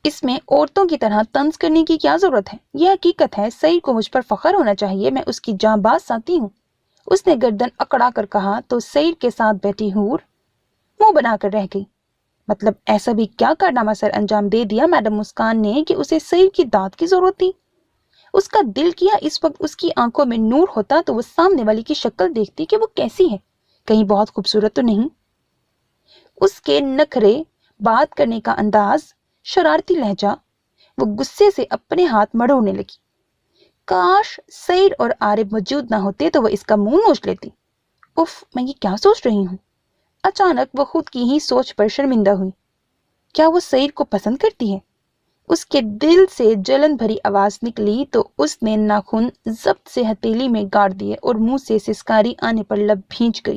اس میں عورتوں کی طرح طنز کرنے کی کیا ضرورت ہے؟ یہ حقیقت ہے، سعید کو مجھ پر فخر ہونا چاہیے، میں اس کی جاں باز ساتھی ہوں، اس نے گردن اکڑا کر کہا تو سعید کے ساتھ بیٹھی حور منہ بنا کر رہ گئی۔ مطلب ایسا بھی کیا کارنامہ سر انجام دے دیا میڈم مسکان نے کہ اسے سعید کی داد کی ضرورت تھی؟ اس کا دل کیا اس وقت اس کی آنکھوں میں نور ہوتا تو وہ سامنے والی کی شکل دیکھتی کہ وہ کیسی ہے، کہیں بہت خوبصورت تو نہیں۔ اس کے نخرے، بات کرنے کا انداز، شرارتی لہجہ، وہ غصے سے اپنے ہاتھ مڑوڑنے لگی۔ کاش سعید اور عارف موجود نہ ہوتے تو وہ اس کا منہ نوچ لیتی۔ اف، میں یہ کیا سوچ رہی ہوں؟ اچانک وہ خود کی ہی سوچ پر شرمندہ ہوئی۔ کیا وہ سعید کو پسند کرتی ہے؟ اس کے دل سے جلن بھری آواز نکلی تو اس نے ناخن ضبط سے ہتھیلی میں گاڑ دیے اور منہ سے سسکاری آنے پر لب بھینچ گئی۔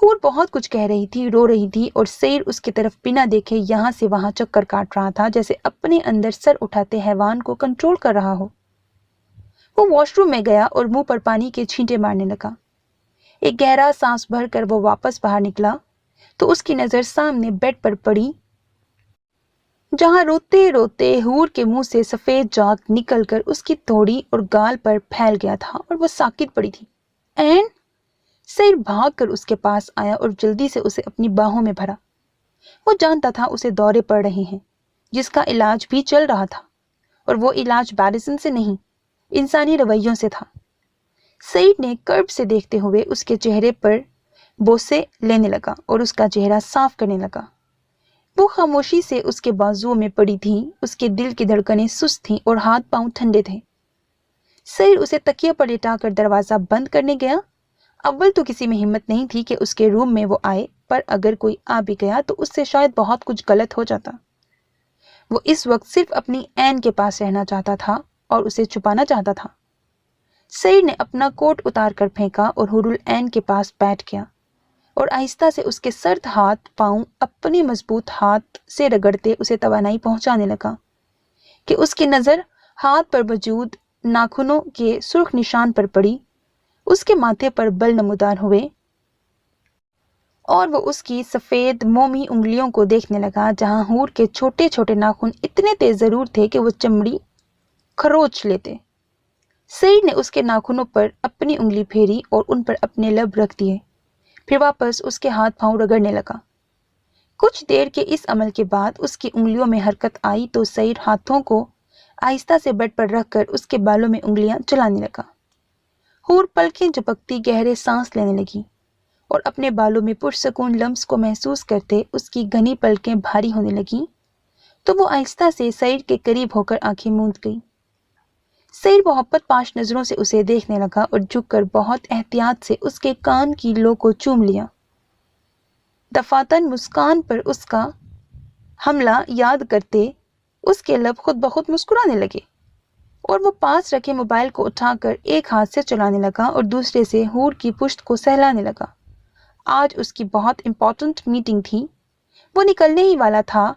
حور بہت کچھ کہہ رہی تھی، رو رہی تھی، اور سعید اس کی طرف بنا دیکھے یہاں سے وہاں چکر کاٹ رہا تھا، جیسے اپنے اندر سر اٹھاتے حیوان کو کنٹرول کر رہا ہو۔ وہ واش روم میں گیا اور منہ پر پانی کے چھینٹے مارنے لگا۔ ایک گہرا سانس بھر کر وہ واپس باہر نکلا تو اس کی نظر سامنے بیڈ پر پڑی، جہاں روتے روتے حور کے منہ سے سفید جاگ نکل کر اس کی تھوڑی اور گال پر پھیل گیا تھا اور وہ ساکت پڑی تھی۔ این سعید بھاگ کر اس کے پاس آیا اور جلدی سے اسے اپنی باہوں میں بھرا۔ وہ جانتا تھا اسے دورے پڑ رہے ہیں، جس کا علاج بھی چل رہا تھا، اور وہ علاج میڈیسن سے نہیں، انسانی رویوں سے تھا۔ سعید نے قرب سے دیکھتے ہوئے اس کے چہرے پر بوسے لینے لگا اور اس کا چہرہ صاف کرنے لگا۔ وہ خاموشی سے اس کے بازوؤں میں پڑی تھی، اس کے دل کی دھڑکنیں سست تھیں اور ہاتھ پاؤں ٹھنڈے تھے۔ سعید اسے تکیے پر لٹا کر دروازہ بند کرنے گیا۔ اول تو کسی میں ہمت نہیں تھی کہ اس کے روم میں وہ آئے، پر اگر کوئی آ بھی گیا تو اس سے شاید بہت کچھ غلط ہو جاتا۔ وہ اس وقت صرف اپنی این کے پاس رہنا چاہتا تھا اور اسے چھپانا چاہتا تھا۔ سعید نے اپنا کوٹ اتار کر پھینکا اور حور العین کے پاس بیٹھ گیا اور آہستہ سے اس کے سرد ہاتھ پاؤں اپنے مضبوط ہاتھ سے رگڑتے اسے توانائی پہنچانے لگا کہ اس کی نظر ہاتھ پر موجود ناخنوں کے سرخ نشان پر پڑی۔ اس کے ماتھے پر بل نمودار ہوئے اور وہ اس کی سفید مومی انگلیوں کو دیکھنے لگا، جہاں حور کے چھوٹے چھوٹے ناخن اتنے تیز ضرور تھے کہ وہ چمڑی کھروچ لیتے۔ سعید نے اس کے ناخنوں پر اپنی انگلی پھیری اور ان پر اپنے لب رکھ دیے، پھر واپس اس کے ہاتھ پاؤں رگڑنے لگا۔ کچھ دیر کے اس عمل کے بعد اس کی انگلیوں میں حرکت آئی تو سعید ہاتھوں کو آہستہ سے بیڈ پر رکھ کر اس کے بالوں میں انگلیاں چلانے لگا۔ حور پلکیں جھپکتی گہرے سانس لینے لگی اور اپنے بالوں میں پرسکون لمس کو محسوس کرتے اس کی گھنی پلکیں بھاری ہونے لگیں تو وہ آہستہ سے سعید کے قریب ہو کر آنکھیں موند گئی۔ سعید محبت پاش نظروں سے اسے دیکھنے لگا اور جھک کر بہت احتیاط سے اس کے کان کی لو کو چوم لیا۔ دفاتن مسکان پر اس کا حملہ یاد کرتے اس کے لب خود بخود مسکرانے لگے اور وہ پاس رکھے موبائل کو اٹھا کر ایک ہاتھ سے چلانے لگا اور دوسرے سے حور کی پشت کو سہلانے لگا۔ آج اس کی بہت امپورٹنٹ میٹنگ تھی، وہ نکلنے ہی والا تھا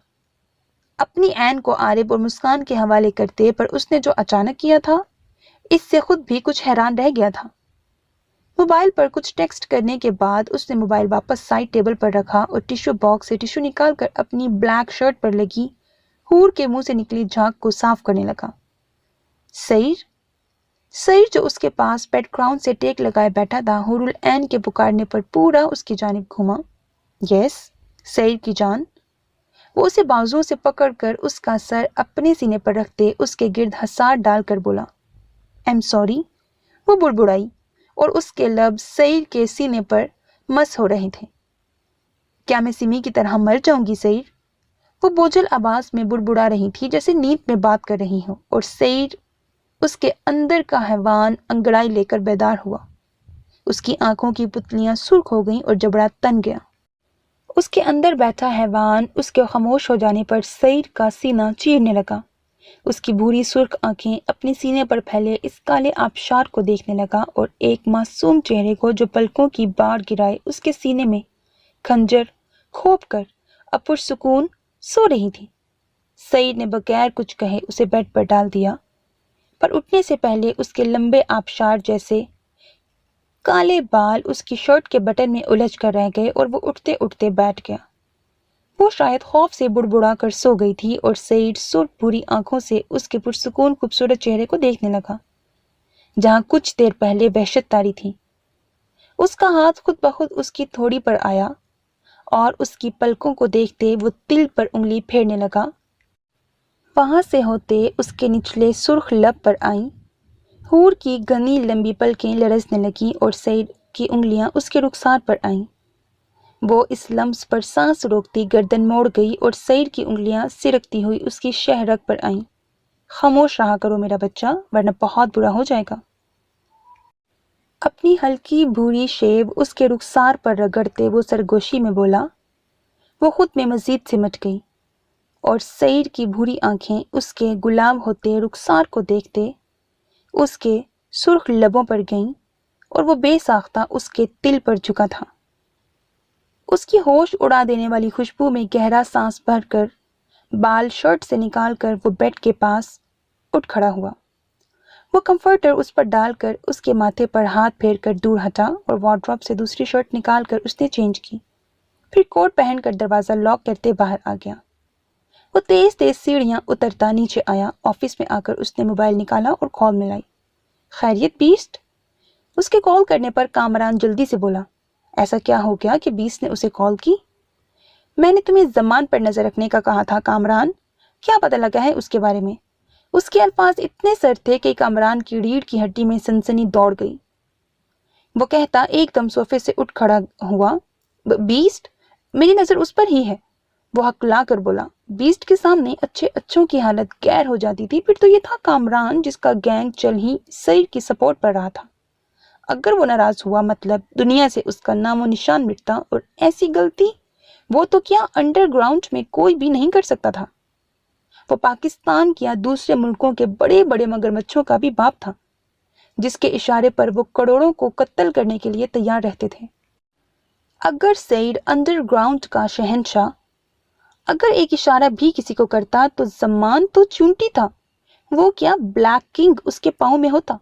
اپنی این کو عارب اور مسکان کے حوالے کرتے، پر اس نے جو اچانک کیا تھا اس سے خود بھی کچھ حیران رہ گیا تھا۔ موبائل پر کچھ ٹیکسٹ کرنے کے بعد اس نے موبائل واپس سائڈ ٹیبل پر رکھا اور ٹیشو باکس سے ٹیشو نکال کر اپنی بلیک شرٹ پر لگی حور کے منہ سے نکلی جھاگ کو صاف کرنے لگا۔ سعید جو اس کے پاس بیڈ گراؤنڈ سے ٹیک لگائے بیٹھا تھا، حور العین کے پکارنے پر پورا اس کی جانب گھوما۔ یس سعید کی جان۔ وہ اسے بازوؤں سے پکڑ کر اس کا سر اپنے سینے پر رکھتے اس کے گرد حساس ڈال کر بولا، ایم سوری۔ وہ بڑبڑائی اور اس کے لب سعید کے سینے پر مس ہو رہے تھے۔ کیا میں سمی کی طرح مر جاؤں گی سعید؟ وہ بوجھل آواز میں بڑبڑا رہی تھی جیسے نیند میں بات کر رہی ہو، اور سعید اس کے اندر کا حیوان انگڑائی لے کر بیدار ہوا۔ اس کی آنکھوں کی پتلیاں سرخ ہو گئیں اور جبڑا تن گیا۔ اس کے اندر بیٹھا حیوان اس کے خاموش ہو جانے پر سعید کا سینہ چیرنے لگا۔ اس کی بھوری سرخ آنکھیں اپنے سینے پر پھیلے اس کالے آبشار کو دیکھنے لگا اور ایک معصوم چہرے کو جو پلکوں کی باڑ گرائے اس کے سینے میں خنجر کھوپ کر اب پرسکون سو رہی تھی۔ سعید نے بغیر کچھ کہے اسے بیڈ پر ڈال دیا، پر اٹھنے سے پہلے اس کے لمبے آبشار جیسے کالے بال اس کی شرٹ کے بٹن میں الجھ کر رہ گئے اور وہ اٹھتے اٹھتے بیٹھ گیا۔ وہ شاید خوف سے بڑبڑا کر سو گئی تھی اور سعید سرخ بھوری آنکھوں سے اس کے پرسکون خوبصورت چہرے کو دیکھنے لگا، جہاں کچھ دیر پہلے وحشت طاری تھی۔ اس کا ہاتھ خود بخود اس کی تھوڑی پر آیا اور اس کی پلکوں کو دیکھتے وہ تل پر انگلی پھیرنے لگا۔ وہاں سے ہوتے اس کے نچلے سرخ لب پر آئیں۔ حور کی گھنی لمبی پلکیں لرزنے لگیں اور سعید کی انگلیاں اس کے رخسار پر آئیں۔ وہ اس لمس پر سانس روکتی گردن موڑ گئی اور سعید کی انگلیاں سرکتی ہوئی اس کی شہ رگ پر آئیں۔ خاموش رہا کرو میرا بچہ، ورنہ بہت برا ہو جائے گا۔ اپنی ہلکی بھوری شیب اس کے رخسار پر رگڑتے وہ سرگوشی میں بولا۔ وہ خود میں مزید سمٹ گئی اور سعید کی بھوری آنکھیں اس کے گلاب ہوتے رخسار کو دیکھتے اس کے سرخ لبوں پر گئیں اور وہ بے ساختہ اس کے تل پر جھکا تھا۔ اس کی ہوش اڑا دینے والی خوشبو میں گہرا سانس بھر کر بال شرٹ سے نکال کر وہ بیڈ کے پاس اٹھ کھڑا ہوا۔ وہ کمفرٹر اس پر ڈال کر اس کے ماتھے پر ہاتھ پھیر کر دور ہٹا اور وارڈروب سے دوسری شرٹ نکال کر اس نے چینج کی، پھر کوٹ پہن کر دروازہ لاک کرتے باہر آ گیا۔ وہ تیز تیز سیڑھیاں اترتا نیچے آیا۔ آفس میں آ کر اس نے موبائل نکالا اور کال ملائی۔ خیریت بیسٹ؟ اس کے کال کرنے پر کامران جلدی سے بولا۔ ایسا کیا ہو گیا کہ بیسٹ نے اسے کال کی؟ میں نے تمہیں زبان پر نظر رکھنے کا کہا تھا کامران، کیا پتہ لگا ہے اس کے بارے میں؟ اس کے الفاظ اتنے سرد تھے کہ کامران کی ریڑھ کی ہڈی میں سنسنی دوڑ گئی۔ وہ کہتا ایک دم صوفے سے اٹھ کھڑا ہوا، بیسٹ؟ میری نظر اس پر ہی ہے، وہ ہکلا کر بولا۔ بیسٹ کے سامنے اچھے اچھوں کی حالت غیر ہو جاتی تھی۔ پھر تو یہ تھا کامران جس کا گینگ چل ہی سعید کی سپورٹ پر رہا تھا۔ اگر وہ ناراض ہوا مطلب دنیا سے اس کا نام و نشان مٹتا، اور ایسی غلطی وہ تو کیا انڈر گراؤنڈ میں کوئی بھی نہیں کر سکتا تھا۔ وہ پاکستان کیا دوسرے ملکوں کے بڑے بڑے مگرمچھوں کا بھی باپ تھا، جس کے اشارے پر وہ کروڑوں کو قتل کرنے کے لیے تیار رہتے تھے۔ اگر سعید انڈر گراؤنڈ کا شہنشاہ اگر ایک اشارہ بھی کسی کو کرتا تو زمان تو چونٹی تھا، وہ کیا بلیک کنگ اس کے پاؤں میں ہوتا۔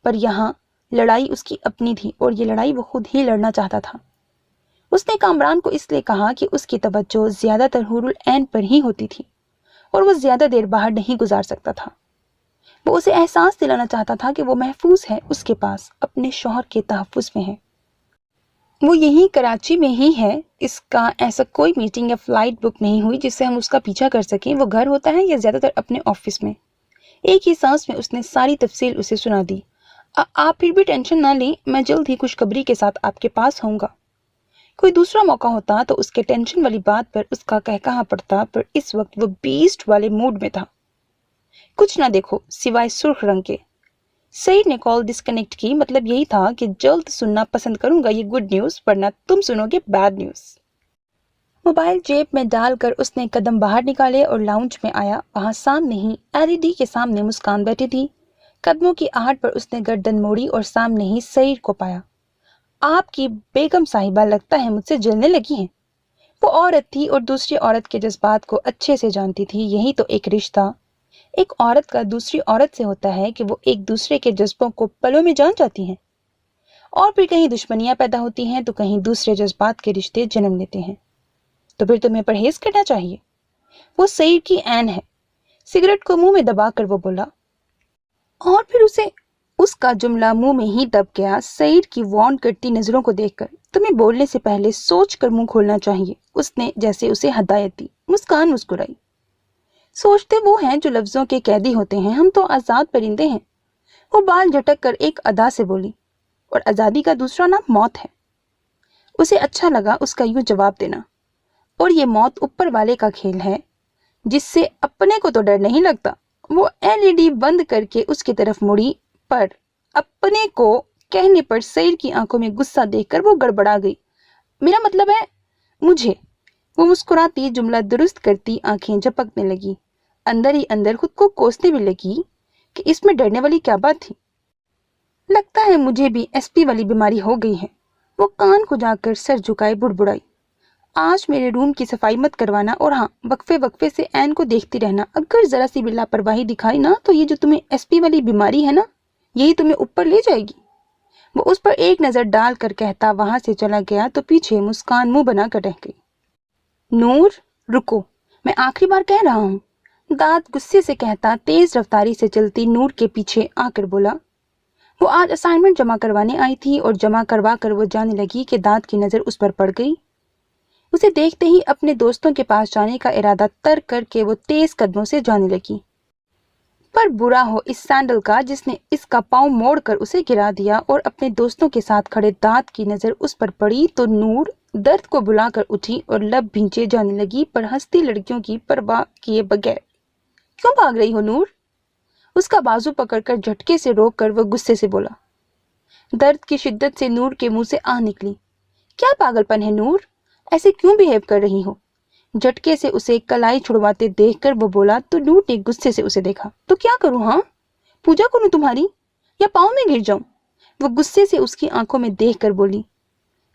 پر یہاں لڑائی اس کی اپنی تھی، اور یہ لڑائی وہ خود ہی لڑنا چاہتا تھا۔ اس نے کامران کو اس لیے کہا کہ اس کی توجہ زیادہ تر حور العین پر ہی ہوتی تھی، اور وہ زیادہ دیر باہر نہیں گزار سکتا تھا۔ وہ اسے احساس دلانا چاہتا تھا کہ وہ محفوظ ہے، اس کے پاس اپنے شوہر کے تحفظ میں ہے۔ وہ یہیں کراچی میں ہی ہے، اس کا ایسا کوئی میٹنگ یا فلائٹ بک نہیں ہوئی جس سے ہم اس کا پیچھا کر سکیں۔ وہ گھر ہوتا ہے یا زیادہ تر اپنے آفس میں؟ ایک ہی سانس میں اس نے ساری تفصیل اسے سنا دی۔ آپ پھر بھی ٹینشن نہ لیں، میں جلد ہی خوشخبری کے ساتھ آپ کے پاس ہوں گا۔ کوئی دوسرا موقع ہوتا تو اس کے ٹینشن والی بات پر اس کا کہا پڑتا، پر اس وقت وہ بیسٹ والے موڈ میں تھا۔ کچھ نہ دیکھو سوائے سرخ رنگ کے۔ سعید نے کال ڈسکنیکٹ کی۔ مطلب یہی تھا کہ جلد سننا پسند کروں گا یہ گڈ نیوز، ورنہ تم سنو گے بیڈ نیوز۔ موبائل جیب میں ڈال کر اس نے قدم باہر نکالے اور لاؤنج میں آیا۔ وہاں سامنے ہی LED کے سامنے مسکان بیٹھی تھی۔ قدموں کی آہٹ پر اس نے گردن موڑی اور سامنے ہی سعید کو پایا۔ آپ کی بیگم صاحبہ لگتا ہے مجھ سے جلنے لگی ہیں۔ وہ عورت تھی اور دوسری عورت کے جذبات کو اچھے سے جانتی تھی۔ یہی تو ایک رشتہ ایک عورت کا دوسری عورت سے ہوتا ہے کہ وہ ایک دوسرے کے جذبوں کو پلوں میں جان جاتی ہیں، اور پھر کہیں دشمنیاں پیدا ہوتی ہیں تو کہیں دوسرے جذبات کے رشتے جنم لیتے ہیں۔ تو پھر تمہیں پرہیز کرنا چاہیے۔ وہ سعید کی عین ہے۔ سگریٹ کو منہ میں دبا کر وہ بولا، اور پھر اس کا جملہ منہ میں ہی دب گیا۔ سعید کی وارن کرتی نظروں کو دیکھ کر، تمہیں بولنے سے پہلے سوچ کر منہ کھولنا چاہیے، اس نے جیسے اسے ہدایت دی۔ مسکان مسکرائی۔ سوچتے وہ ہیں جو لفظوں کے قیدی ہوتے ہیں، ہم تو آزاد پرندے ہیں۔ وہ بال جھٹک کر ایک ادا سے بولی، اور آزادی کا دوسرا نام موت ہے۔ اسے اچھا لگا اس کا یوں جواب دینا، اور یہ موت اوپر والے کا کھیل ہے جس سے اپنے کو تو ڈر نہیں لگتا۔ وہ LED بند کر کے اس کی طرف مڑی، پر اپنے کو کہنے پر سعید کی آنکھوں میں غصہ دیکھ کر وہ گڑبڑا گئی۔ میرا مطلب ہے مجھے۔ وہ مسکراتی جملہ درست کرتی آنکھیں جھپکنے لگی، اندر ہی اندر خود کو کوسنے بھی لگی کہ اس میں ڈرنے والی کیا بات تھی۔ لگتا ہے مجھے بھی SP والی بیماری ہو گئی ہے۔ وہ کان کو جا کر سر جھکائے بڑبڑائی، آج میرے روم کی صفائی مت کروانا، اور ہاں وقفے وقفے سے عین کو دیکھتی رہنا۔ اگر ذرا سی بھی لاپرواہی دکھائی نا تو یہ جو تمہیں SP والی بیماری ہے نا، یہی تمہیں اوپر لے جائے گی۔ وہ اس پر ایک نظر ڈال کر کہتا وہاں سے چلا گیا تو پیچھے مسکان منہ بنا کر رہ گئی۔ نور رکو، میں آخری بار کہہ رہا ہوں، داد غصے سے کہتا تیز رفتاری سے چلتی نور کے پیچھے آ کر بولا۔ وہ آج اسائنمنٹ جمع کروانے آئی تھی، اور جمع کروا کر وہ جانے لگی کہ داد کی نظر اس پر پڑ گئی۔ اسے دیکھتے ہی اپنے دوستوں کے پاس جانے کا ارادہ ترک کر کے وہ تیز قدموں سے جانے لگی۔ پر برا ہو اس سینڈل کا جس نے اس کا پاؤں موڑ کر اسے گرا دیا، اور اپنے دوستوں کے ساتھ کھڑے داد کی نظر اس پر پڑی تو نور درد کو بلا کر اٹھی اور لب بھینچے جانے لگی، پر ہنستی لڑکیوں کی پرواہ کیے بغیر۔ کیوں بھاگ رہی ہو نور؟ اس کا بازو پکڑ کر جھٹکے سے روک کر وہ غصے سے بولا۔ درد کی شدت سے نور کے منہ سے آہ نکلی۔ کیا پاگل پن ہے نور؟ ایسے کیوں بیہیو کر رہی ہو؟ جھٹکے سے اسے کلائی چھڑواتے دیکھ کر وہ بولا تو نور نے غصے سے اسے دیکھا۔ تو کیا کروں؟ ہاں پوجا کروں تمہاری، یا پاؤں میں گر جاؤں؟ وہ غصے سے اس کی آنکھوں میں دیکھ کر بولی۔